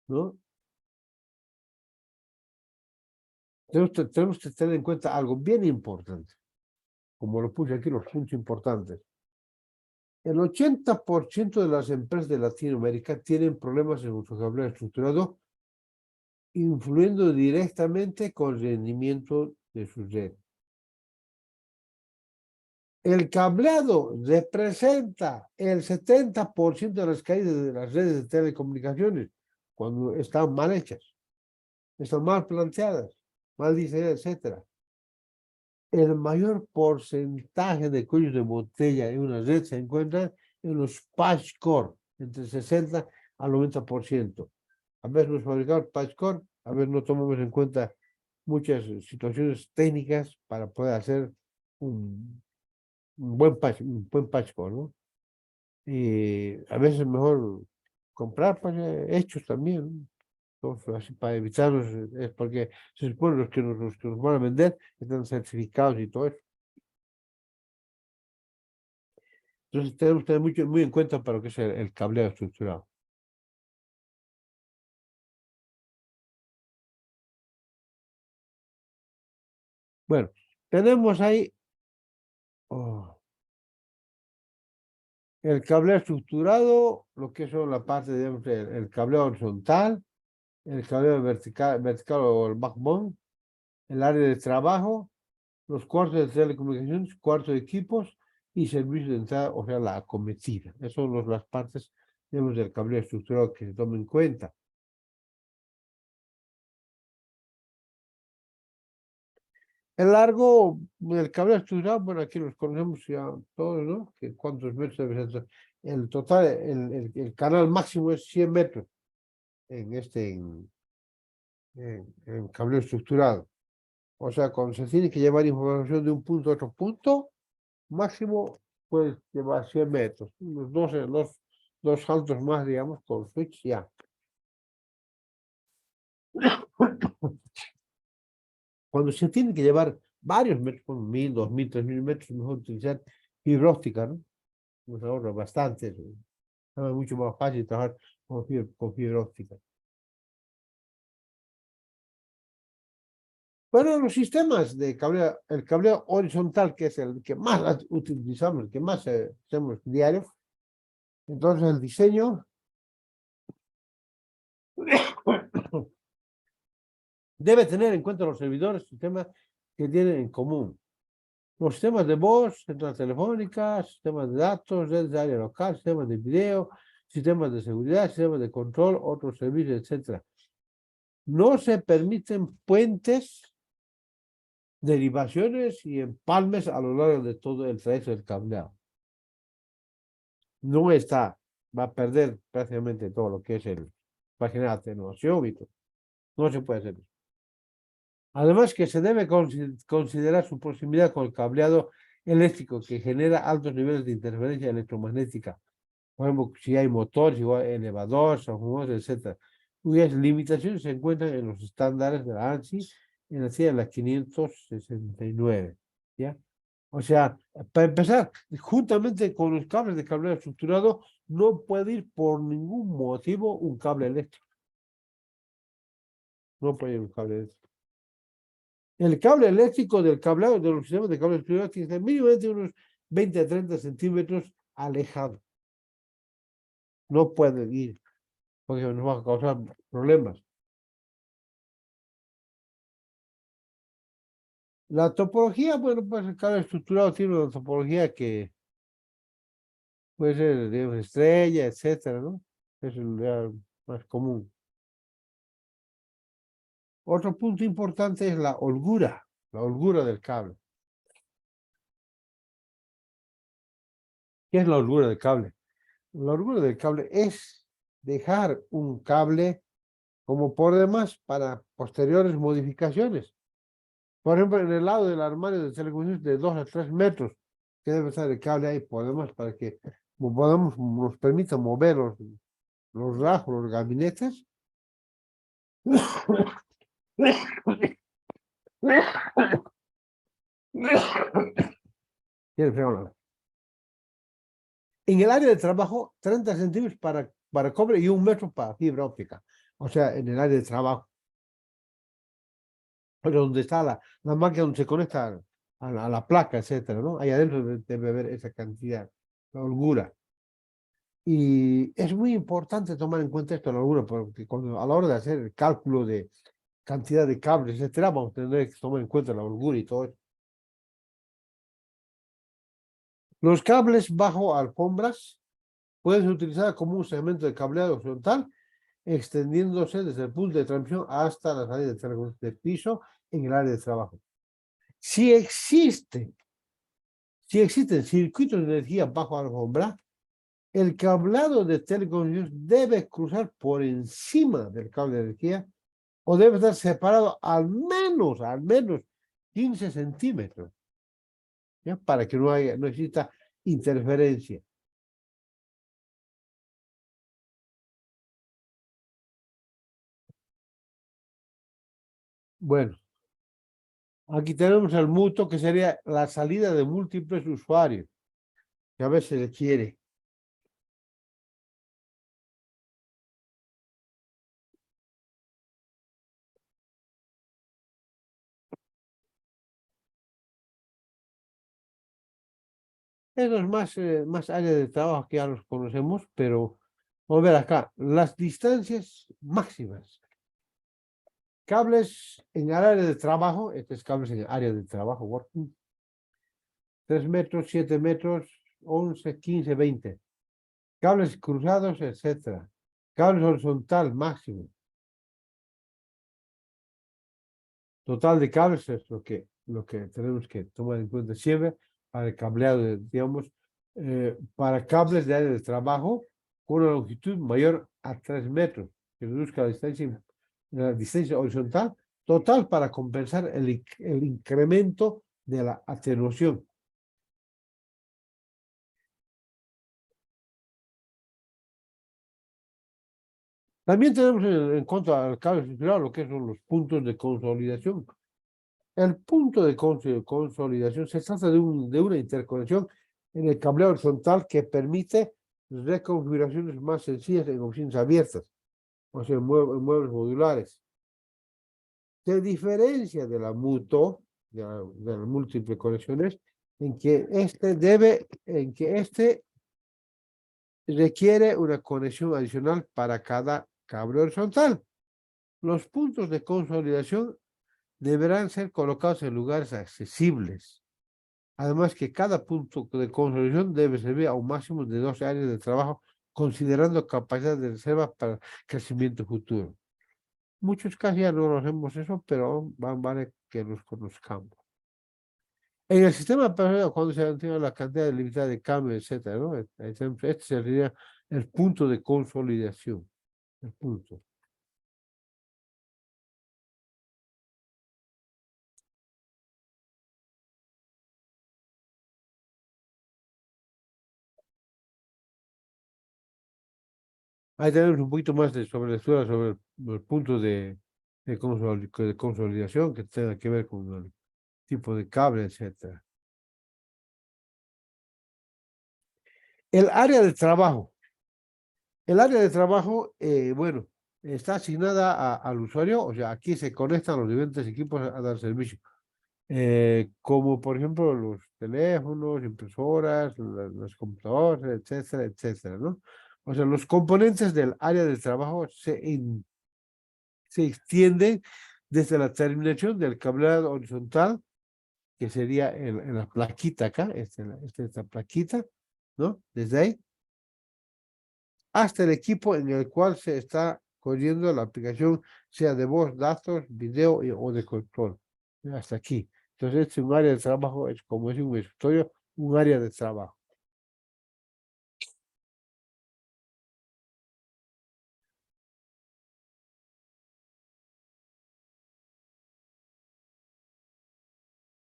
¿no? Tenemos que tener en cuenta algo bien importante, como lo puse aquí, los puntos importantes. El 80% de las empresas de Latinoamérica tienen problemas en su cableado estructurado, influyendo directamente con el rendimiento de su red. El cableado representa el 70% de las caídas de las redes de telecomunicaciones cuando están mal hechas, están mal planteadas, mal diseñadas, etc. El mayor porcentaje de cuellos de botella en una red se encuentra en los patch core, entre 60 al 90%. A veces los fabricados patch core, a veces no tomamos en cuenta muchas situaciones técnicas para poder hacer un buen patch core, ¿no? Y a veces es mejor comprar pues, hechos también, ¿no? Entonces, así para evitarlos, es porque se supone los que nos van a vender están certificados y todo eso. Entonces tenemos que tener muy en cuenta para lo que es el cableado estructurado. Bueno, tenemos ahí oh, el cableado estructurado, lo que son la parte, digamos, el cableado horizontal, el cableado vertical o el backbone, el área de trabajo, los cuartos de telecomunicaciones, cuartos de equipos y servicios de entrada, o sea, la acometida. Esas son las partes, digamos, del cableado estructurado que se tomen en cuenta. El largo del cable estructurado, bueno, aquí los conocemos ya todos, ¿no? Que cuántos metros debe ser. El total, el canal máximo es 100 metros en cable estructurado. O sea, cuando se tiene que llevar información de un punto a otro punto, máximo puede llevar 100 metros. Dos saltos más, digamos, con switch ya. Cuando se tiene que llevar varios metros, con 1000, 2000, 3000 metros, mejor utilizar fibra óptica, ¿no? Nos ahorra bastante. Es mucho más fácil trabajar con fibra óptica. Bueno, los sistemas de cableo, el cableo horizontal, que es el que más utilizamos, el que más hacemos diario, entonces el diseño debe tener en cuenta los servidores, sistemas que tienen en común. Los sistemas de voz, centrales telefónicas, sistemas de datos, redes de área local, sistemas de video, sistemas de seguridad, sistemas de control, otros servicios, etc. No se permiten puentes, derivaciones y empalmes a lo largo de todo el trayecto del cableado. No está, va a perder prácticamente todo lo que es va a generar atenuación y todo. No se puede hacer eso. Además que se debe considerar su proximidad con el cableado eléctrico que genera altos niveles de interferencia electromagnética. Por ejemplo, si hay motores, igual elevadores, etc., cuyas limitaciones se encuentran en los estándares de la ANSI en la 569. ¿Ya? O sea, para empezar, juntamente con los cables de cableado estructurado, no puede ir por ningún motivo un cable eléctrico. No puede ir un cable eléctrico. El cable eléctrico del cableado de los sistemas de cable estructurado tiene que ser mínimamente unos 20 a 30 centímetros alejado. No puede ir, porque nos va a causar problemas. La topología, bueno, pues cada estructurado tiene una topología que puede ser de una estrella, etcétera, ¿no? Es el ya más común. Otro punto importante es la holgura del cable. ¿Qué es la holgura del cable? La holgura del cable es dejar un cable como por demás para posteriores modificaciones. Por ejemplo, en el lado del armario de telecomunicaciones de 2 a 3 metros, que debe estar el cable ahí por demás para que podamos, nos permita mover los rajos, los gabinetes. Tiene frío la- En el área de trabajo, 30 centímetros para cobre y 1 metro para fibra óptica. O sea, en el área de trabajo, pero donde está la máquina donde se conecta a la placa, etcétera, ¿no? Ahí adentro debe haber esa cantidad, la holgura. Y es muy importante tomar en cuenta esto, la holgura, porque a la hora de hacer el cálculo de cantidad de cables, etcétera, vamos a tener que tomar en cuenta la holgura y todo eso. Los cables bajo alfombras pueden ser utilizados como un segmento de cableado horizontal, extendiéndose desde el punto de transmisión hasta la salida de piso en el área de trabajo. Si existe, si existen circuitos de energía bajo alfombra, el cableado de telecomunicaciones debe cruzar por encima del cable de energía o debe estar separado al menos 15 centímetros, ¿ya? Para que no exista interferencia. Bueno, aquí tenemos el mutuo, que sería la salida de múltiples usuarios, que a veces se quiere. Eso es más área de trabajo que ya los conocemos, pero vamos a ver acá, las distancias máximas. Cables en el área de trabajo, estos cables en el área de trabajo, working, 3 metros, 7 metros, 11, 15, 20. Cables cruzados, etcétera. Cables horizontal máximo. Total de cables es lo que tenemos que tomar en cuenta siempre para el cableado, digamos, para cables de área de trabajo con una longitud mayor a 3 metros, que reduzca la distancia horizontal total para compensar el incremento de la atenuación. También tenemos en cuanto al cable estructural lo que son los puntos de consolidación. El punto de consolidación se trata de una interconexión en el cableado horizontal que permite reconfiguraciones más sencillas en opciones abiertas, o sea, en muebles modulares. Se diferencia de la mutuo, de las múltiples conexiones, en que este requiere una conexión adicional para cada cable horizontal. Los puntos de consolidación deberán ser colocados en lugares accesibles. Además que cada punto de consolidación debe servir a un máximo de 12 áreas de trabajo, considerando capacidad de reserva para crecimiento futuro. Muchos casi ya no lo hacemos eso, pero vale que los conozcamos. En el sistema operacional, cuando se tiene la cantidad limitada de cambios, etcétera, ¿no? Este sería el punto de consolidación. El punto. Ahí tenemos un poquito más sobre lectura sobre el punto de consolidación que tenga que ver con el tipo de cable, etcétera. El área de trabajo. El área de trabajo, bueno, está asignada al usuario, o sea, aquí se conectan los diferentes equipos a dar servicio, como por ejemplo los teléfonos, impresoras, las computadoras, etcétera, etcétera, ¿no? O sea, los componentes del área de trabajo se extienden desde la terminación del cableado horizontal, que sería en la plaquita acá, esta plaquita, ¿no? Desde ahí, hasta el equipo en el cual se está corriendo la aplicación, sea de voz, datos, video o de control. Hasta aquí. Entonces, este es un área de trabajo, es como es un escritorio, un área de trabajo.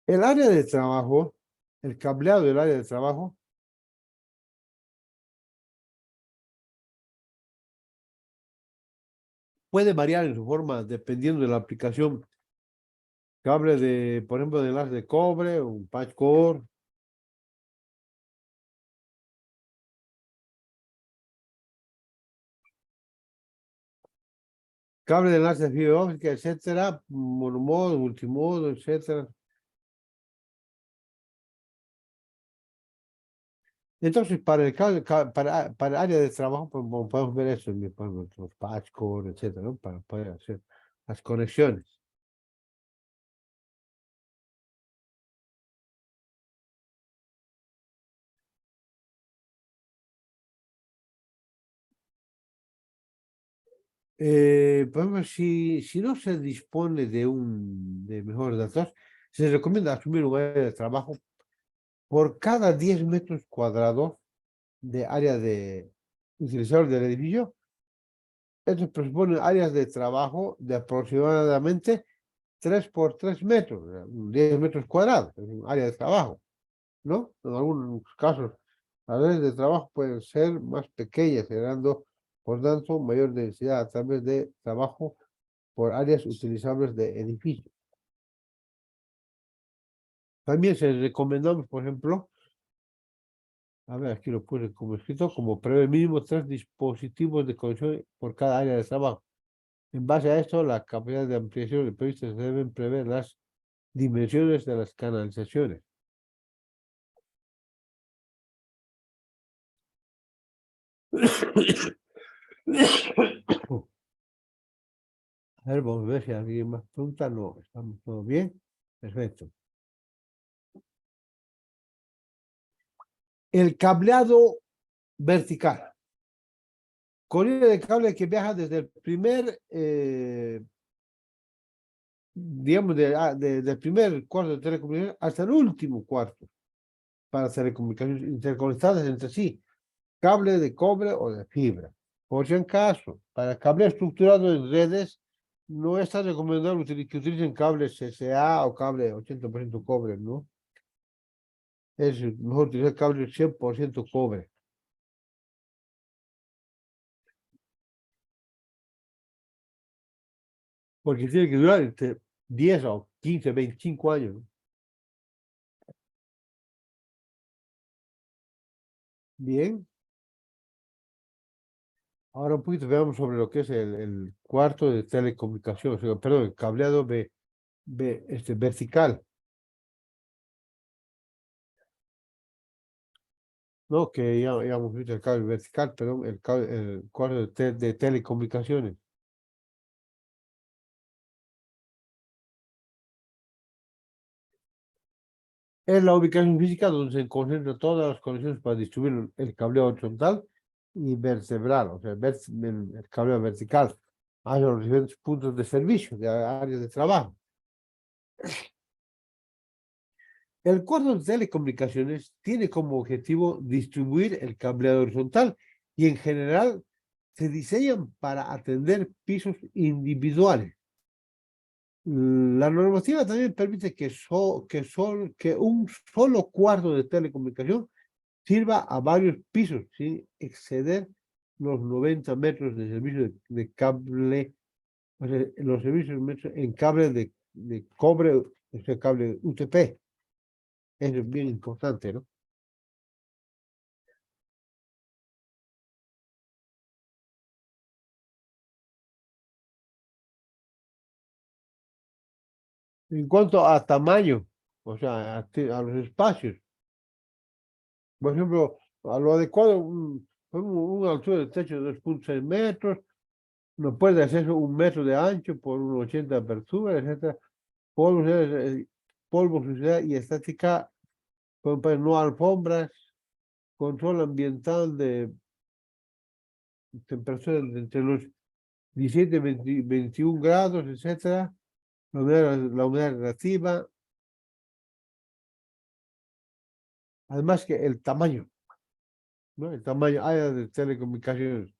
El área de trabajo, el cableado del área de trabajo, puede variar en su forma dependiendo de la aplicación. Cable de, por ejemplo, de enlace de cobre, un patch core, cable de enlace de fibra óptica, etcétera, monomodo, multimodo, etcétera. Entonces, para el cable, para el área de trabajo, pues, podemos ver eso, por ejemplo, los patch core, etcétera, ¿no? Para poder hacer las conexiones. Por ejemplo, si no se dispone de mejores datos, se recomienda asumir un área de trabajo por cada 10 metros cuadrados de área de utilizador del edificio. Esto presupone áreas de trabajo de aproximadamente 3 por 3 metros, 10 metros cuadrados, es un área de trabajo, ¿no? En algunos casos, las áreas de trabajo pueden ser más pequeñas, generando, por tanto, mayor densidad a través de trabajo por áreas utilizables de edificios. También se recomendamos, por ejemplo, a ver, aquí lo puse como escrito, como prevé mínimo 3 dispositivos de conexión por cada área de trabajo. En base a esto, la capacidad de ampliación de previstas deben prever las dimensiones de las canalizaciones. A ver, vamos a ver si alguien más pregunta. No, estamos todo bien. Perfecto. El cableado vertical. Corriente de cable que viaja desde el primer, digamos, del primer cuarto de telecomunicaciones hasta el último cuarto para telecomunicaciones interconectadas entre sí. Cable de cobre o de fibra. Por si acaso, para cable estructurado en redes, no está recomendable que utilicen cables CCA o cable 80% cobre, ¿no? Es mejor utilizar cable 100% cobre, porque tiene que durar entre 10 o 15, 25 años, ¿no? Bien, ahora un poquito veamos sobre lo que es el cuarto de telecomunicaciones, perdón, el cableado vertical, ¿no? Que ya hemos visto el cable vertical, perdón, el cuarto de telecomunicaciones. Es la ubicación física donde se concentran todas las conexiones para distribuir el cableo horizontal y vertebral, o sea, el cableo vertical hacia los diferentes puntos de servicio, de áreas de trabajo. El cuadro de telecomunicaciones tiene como objetivo distribuir el cableado horizontal y en general se diseñan para atender pisos individuales. La normativa también permite que un solo cuadro de telecomunicación sirva a varios pisos sin exceder los 90 metros de servicio de cable, o sea, los servicios en cable de cobre, o sea, cable UTP. Eso es bien importante, ¿no? En cuanto a tamaño, o sea, a los espacios, por ejemplo, a lo adecuado, una altura de techo de 2,6 metros, No puede hacer 1 metro de ancho por 1,80 de apertura, etcétera. Polvo, suciedad y estática, no alfombras, control ambiental de temperatura entre los 17 y 21 grados, etcétera. La humedad relativa. Además que el tamaño, ¿no? El tamaño área de telecomunicaciones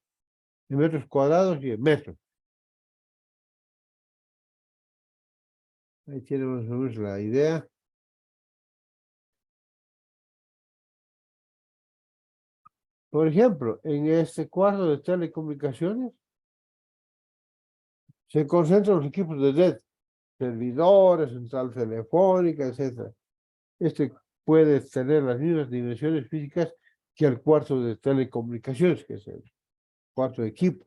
en metros cuadrados y en metros. Ahí tiene más o menos la idea. Por ejemplo, en este cuadro de telecomunicaciones se concentran los equipos de red, servidores, central telefónica, etcétera. Este puede tener las mismas dimensiones físicas que el cuarto de telecomunicaciones, que es el cuarto de equipo.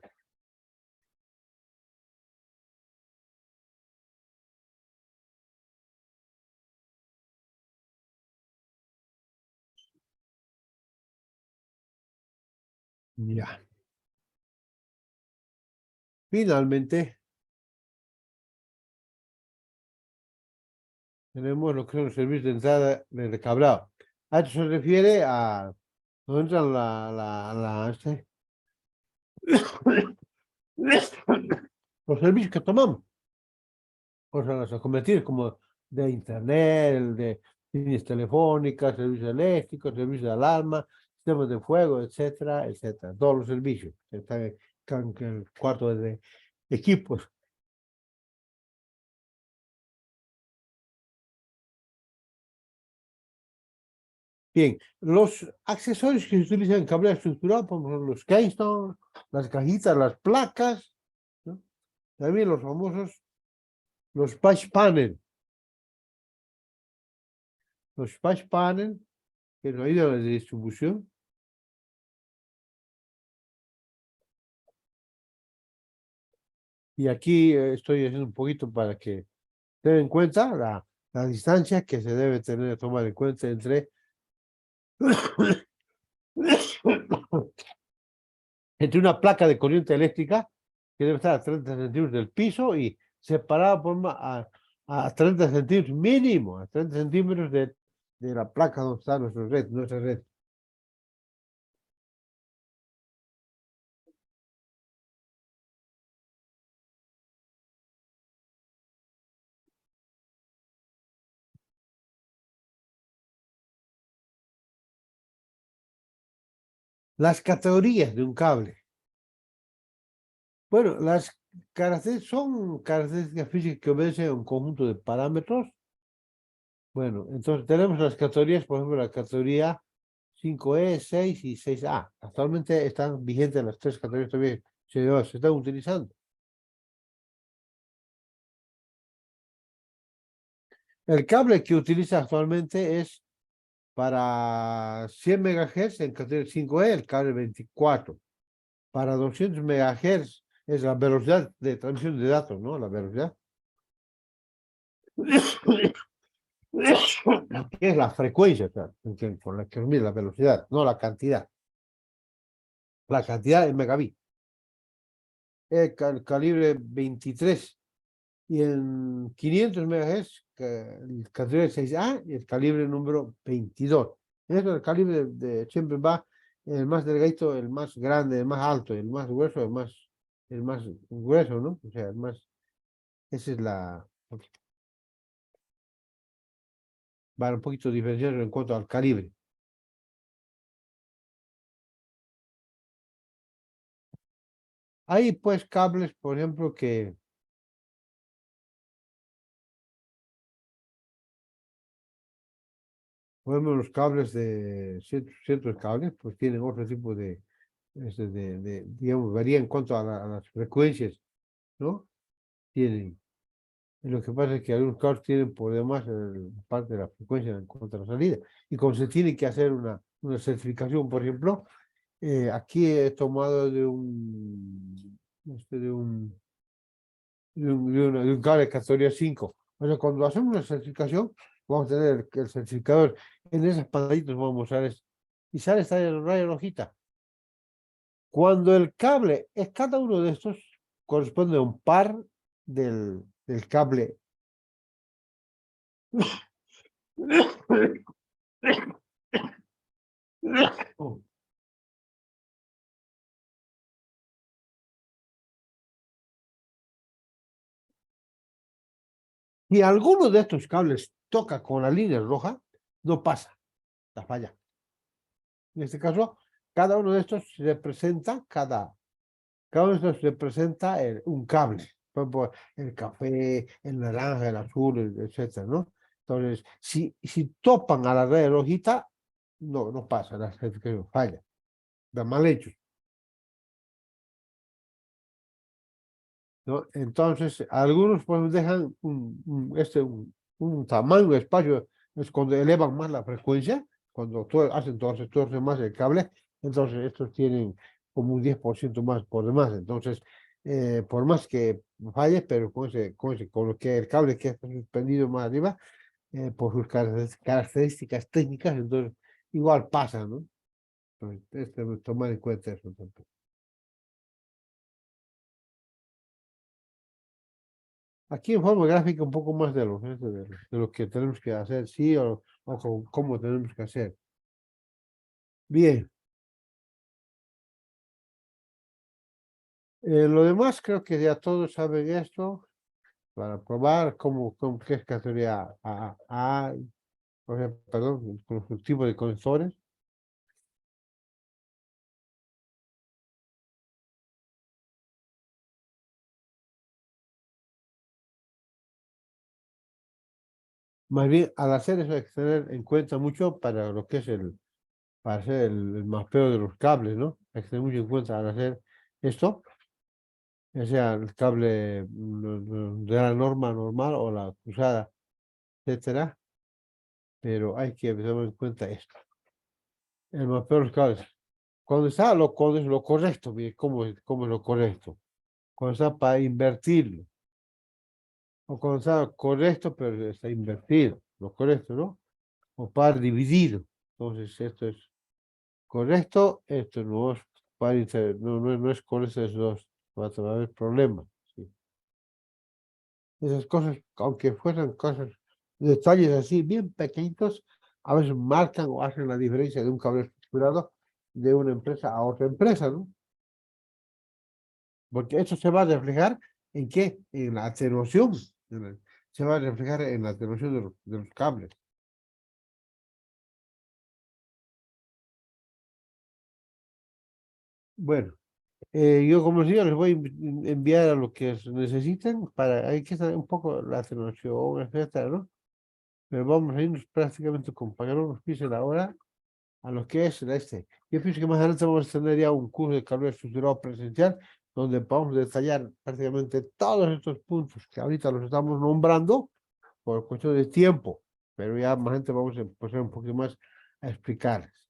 Ya. Finalmente, tenemos lo que son los servicios de entrada de cableado. A esto se refiere a donde entran los servicios que tomamos. O sea, los convertir como de internet, de líneas telefónicas, servicios eléctricos, servicios de alarma, sistemas de fuego, etcétera, etcétera. Todos los servicios que están en el cuarto de equipos. Bien, los accesorios que se utilizan en cableado estructurado, como los Keystone, las cajitas, las placas, ¿no? También los famosos, los patch panel. Los patch panel, que nos ayudan a la distribución. Y aquí estoy haciendo un poquito para que tengan en cuenta la distancia que se debe tomar en cuenta entre una placa de corriente eléctrica que debe estar a 30 centímetros del piso y separada a 30 centímetros mínimo, a 30 centímetros de la placa donde está nuestra red. Las categorías de un cable. Bueno, las son características físicas que obedecen a un conjunto de parámetros. Bueno, entonces tenemos las categorías, por ejemplo, la categoría 5E, 6 y 6A. Actualmente están vigentes las tres categorías todavía, se están utilizando. El cable que utiliza actualmente es para 100 MHz en categoría 5E, el cable 24. Para 200 MHz es la velocidad de transmisión de datos, ¿no? La velocidad. Que es la frecuencia, claro, por la que mide la velocidad, no la cantidad. La cantidad en megabit. El calibre 23 y en 500 MHz el calibre 6A y el calibre número 22. Eso, el calibre siempre va el más delgadito, el más grande, el más alto, el más grueso, el más grueso, ¿no? O sea, esa es va un poquito diferenciado en cuanto al calibre. Hay pues cables, por ejemplo, los cables de ciertos cables, pues tienen otro tipo digamos, varía en cuanto a las frecuencias, ¿no? Tienen. Y lo que pasa es que algunos cables tienen por demás parte de la frecuencia en cuanto a la salida. Y como se tiene que hacer una certificación, por ejemplo, aquí he tomado este, de un cable de categoría 5. O sea, cuando hacemos una certificación, vamos a tener el certificador en esas pantallitas, vamos a mostrar eso. Y sale esta raya rojita. Cuando el cable es cada uno de estos, corresponde a un par del cable. Oh. Si alguno de estos cables toca con la línea roja, no pasa, la falla. En este caso, cada uno de estos representa, cada uno de estos representa un cable. Por ejemplo, el café, el naranja, el azul, etcétera, ¿no? Entonces, si topan a la red rojita, no pasa, la certificación falla, está mal hecho, ¿no? Entonces, algunos pues dejan un tamaño, espacio, es cuando elevan más la frecuencia, cuando hacen torce más el cable, entonces estos tienen como un 10% más por demás. Entonces, por más que falle, pero con lo que el cable que está suspendido más arriba, por sus características técnicas, entonces igual pasa, ¿no? Entonces, tomar en cuenta eso también. Aquí en forma gráfica un poco más de lo que tenemos que hacer, sí, o cómo tenemos que hacer. Bien, lo demás creo que ya todos saben esto para probar qué es categoría A, o sea, perdón, con los tipos de conectores. Más bien, al hacer eso hay que tener en cuenta mucho para lo que es para hacer el mapeo de los cables, ¿no? Hay que tener mucho en cuenta al hacer esto, ya sea el cable de la norma normal o la cruzada, etcétera, pero hay que tener en cuenta esto. El mapeo de los cables. Cuando es lo correcto, mire, ¿cómo es lo correcto? Cuando está para invertirlo, o cuando está correcto, pero está invertido, lo correcto, ¿no? O para dividido. Entonces, esto es correcto, esto no es no es correcto, esos dos, va a haber problemas. ¿Sí? Esas cosas, aunque fueran cosas, detalles así, bien pequeñitos, a veces marcan o hacen la diferencia de un cable estructurado de una empresa a otra empresa, ¿no? Porque eso se va a reflejar en qué, en la atenuación, se va a reflejar en la atenuación de los cables. Bueno, yo como les digo, les voy a enviar a lo que necesiten para, hay que saber un poco la atenuación, etcétera, ¿no? Pero vamos a irnos prácticamente con pagar unos pisos la hora a lo que es Yo pienso que más adelante vamos a tener ya un curso de cambio estructurado presencial donde vamos a detallar prácticamente todos estos puntos que ahorita los estamos nombrando por cuestión de tiempo, pero ya más gente vamos a pasar un poquito más a explicarles.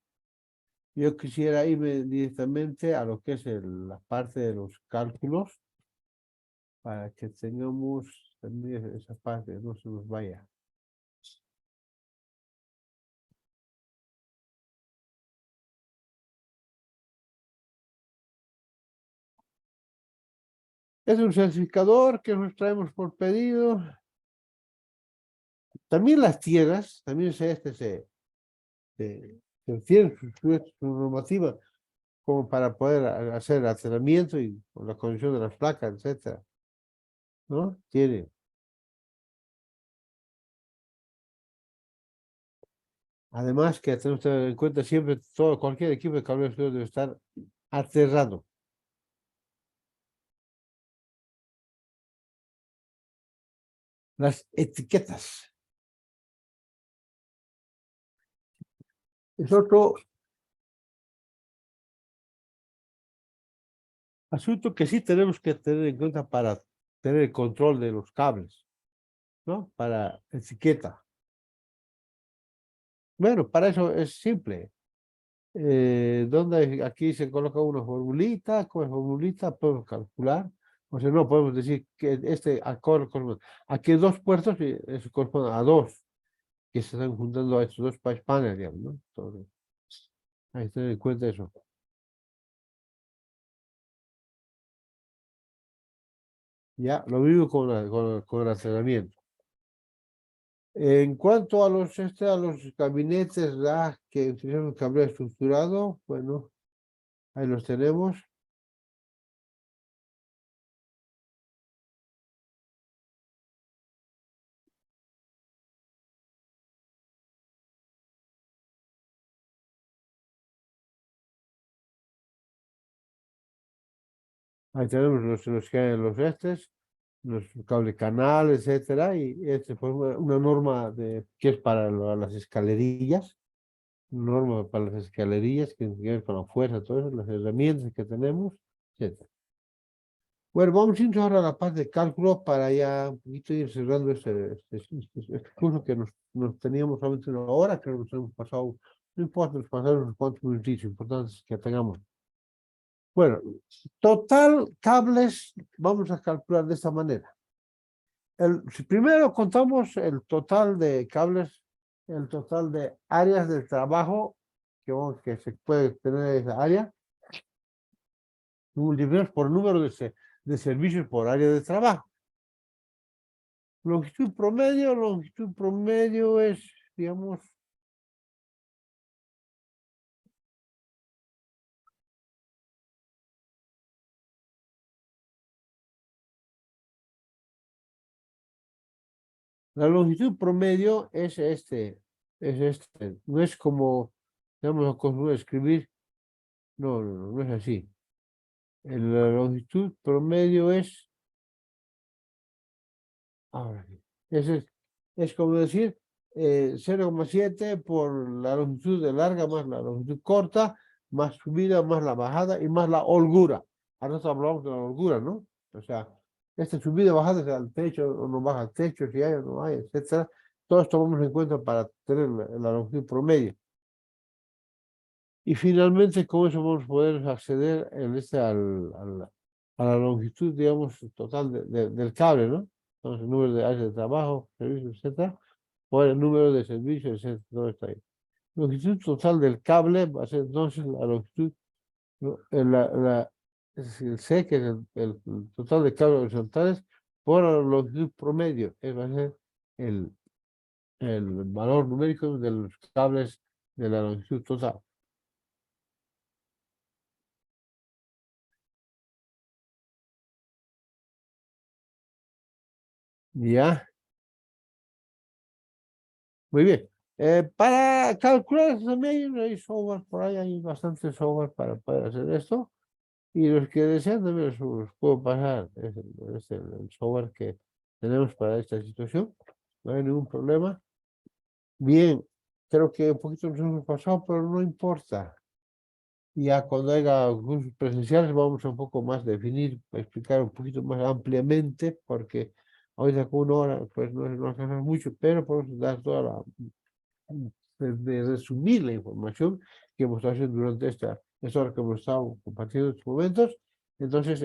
Yo quisiera irme directamente a lo que es la parte de los cálculos para que tengamos también esa parte, no se nos vaya. Es un certificador que nos traemos por pedido. También las tierras, también tienen su normativa como para poder hacer el almacenamiento y con la condición de las placas, etcétera, ¿no? Tiene. Además que tenemos que tener en cuenta siempre cualquier equipo de cable debe estar aterrado. Las etiquetas. Es otro asunto que sí tenemos que tener en cuenta para tener el control de los cables, ¿no? Para etiqueta. Bueno, para eso es simple. Donde aquí se coloca una formulita, con la formulita podemos calcular. O sea, no podemos decir que este acorde corresponde a que dos puertos, y eso corresponde a dos, que se están juntando a estos dos paneles, digamos, ¿no? Entonces, hay que tener en cuenta eso. Ya, lo mismo con el aceramiento. En cuanto a los gabinetes que utilizamos cable estructurado, bueno, ahí los tenemos. Ahí tenemos los que hay en los los cable canal, etcétera, y este fue una norma que es para las escalerillas, norma para las escalerillas que tiene que ver con la fuerza, todo eso, las herramientas que tenemos, etcétera. Bueno, vamos a ir ahora a la parte de cálculo para ya un poquito ir cerrando este curso que nos teníamos solamente una hora, que nos hemos pasado, no importa, nos pasaron unos cuantos minutos importantes que tengamos. Bueno, total cables, vamos a calcular de esta manera. Si primero contamos el total de cables, el total de áreas de trabajo que se puede tener en esa área, multiplicamos por número de servicios por área de trabajo. Longitud promedio es, digamos, la longitud promedio es este, no es como, digamos, acostumbrado a escribir, no es así. La longitud promedio ahora sí, es como decir 0,7 por la longitud de larga más la longitud corta, más subida, más la bajada y más la holgura. Ahora nosotros hablamos de la holgura, ¿no? O sea, esta subida, bajada es al techo o no baja al techo, si hay o no hay, etcétera. Todos tomamos en cuenta para tener la longitud promedio. Y finalmente, con eso vamos a poder acceder a la longitud, digamos, total del cable, ¿no? Entonces, el número de áreas de trabajo, servicios, etcétera, por el número de servicios, etcétera, todo está ahí. Longitud total del cable va a ser entonces la longitud, ¿no? Es el C, que es el total de cables horizontales, por la longitud promedio, va a ser el, el valor numérico de los cables de la longitud total. ¿Ya? Muy bien. Para calcular eso también hay software por ahí, hay bastante software para poder hacer esto. Y los que desean también los puedo pasar. Es el software que tenemos para esta situación. No hay ningún problema. Bien, creo que un poquito nos hemos pasado, pero no importa. Ya cuando haya cursos presenciales vamos a un poco más definir, explicar un poquito más ampliamente, porque ahorita con una hora pues no hacemos mucho, pero podemos dar toda de resumir la información que hemos estado haciendo durante esta hora que hemos estado compartiendo estos momentos. Entonces,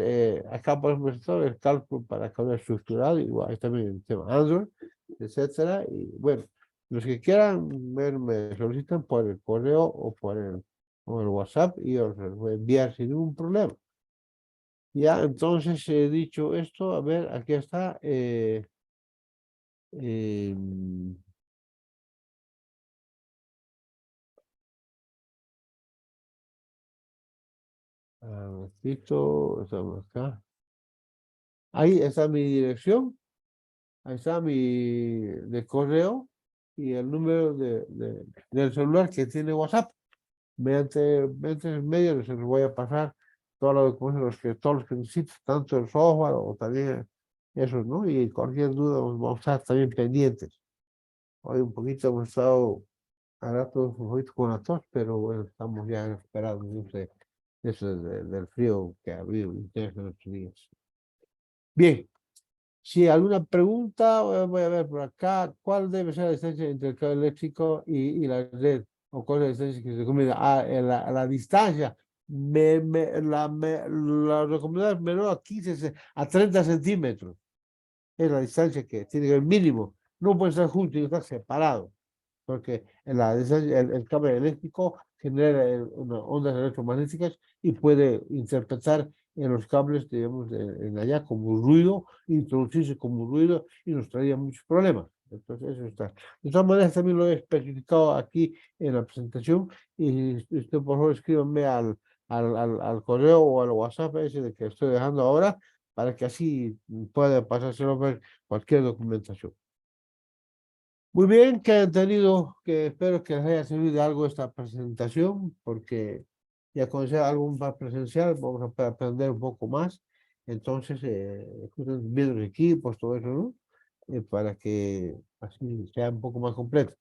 acá podemos estar el cálculo para cálculo estructurado, igual hay también el tema Android, etcétera. Y bueno, los que quieran ver, me solicitan por el correo o el WhatsApp y yo los voy a enviar sin ningún problema. Ya, entonces, dicho esto, a ver, aquí está. Em, estamos acá. Ahí está mi dirección, ahí está mi de correo y el número del celular que tiene WhatsApp. Mediante el medio les voy a pasar todos los documentos todos los que necesito, tanto el software o también eso, ¿no? Y cualquier duda vamos a estar también pendientes. Hoy un poquito hemos estado a rato un poquito con la tos, pero bueno, estamos ya esperados de eso del frío que ha habido en estos días. Bien, si alguna pregunta, voy a ver por acá, ¿cuál debe ser la distancia entre el cable eléctrico y la red? ¿O cuál es la distancia que se recomienda? La distancia, la recomendada es menor a 15, a 30 centímetros. Es la distancia que tiene que ser mínimo. No puede estar juntos y estar separados, porque el cable eléctrico genera unas ondas electromagnéticas y puede interpretar en los cables, digamos, en allá como ruido, introducirse como ruido y nos traía muchos problemas. Entonces, eso está. De todas maneras, también lo he especificado aquí en la presentación y usted, por favor, escríbanme al correo o al WhatsApp ese de que estoy dejando ahora para que así pueda pasárselo a ver cualquier documentación. Muy bien, que hayan tenido, que espero que les haya servido de algo esta presentación, porque ya con ser algo más presencial vamos a poder aprender un poco más. Entonces, viendo los equipos, todo eso, ¿no? Para que así sea un poco más completo.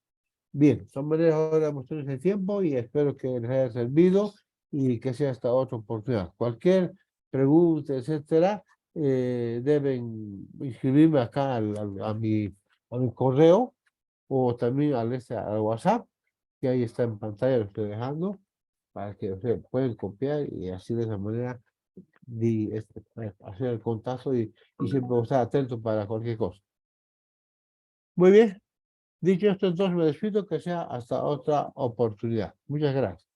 Bien, de todas maneras, ahora mostrarles el tiempo y espero que les haya servido y que sea hasta otra oportunidad. Cualquier pregunta, etcétera, deben inscribirme acá a mi correo o también al WhatsApp, que ahí está en pantalla, lo estoy dejando, para que ustedes pueden copiar y así de esa manera hacer el contacto y siempre estar atento para cualquier cosa. Muy bien, dicho esto, entonces me despido, que sea hasta otra oportunidad. Muchas gracias.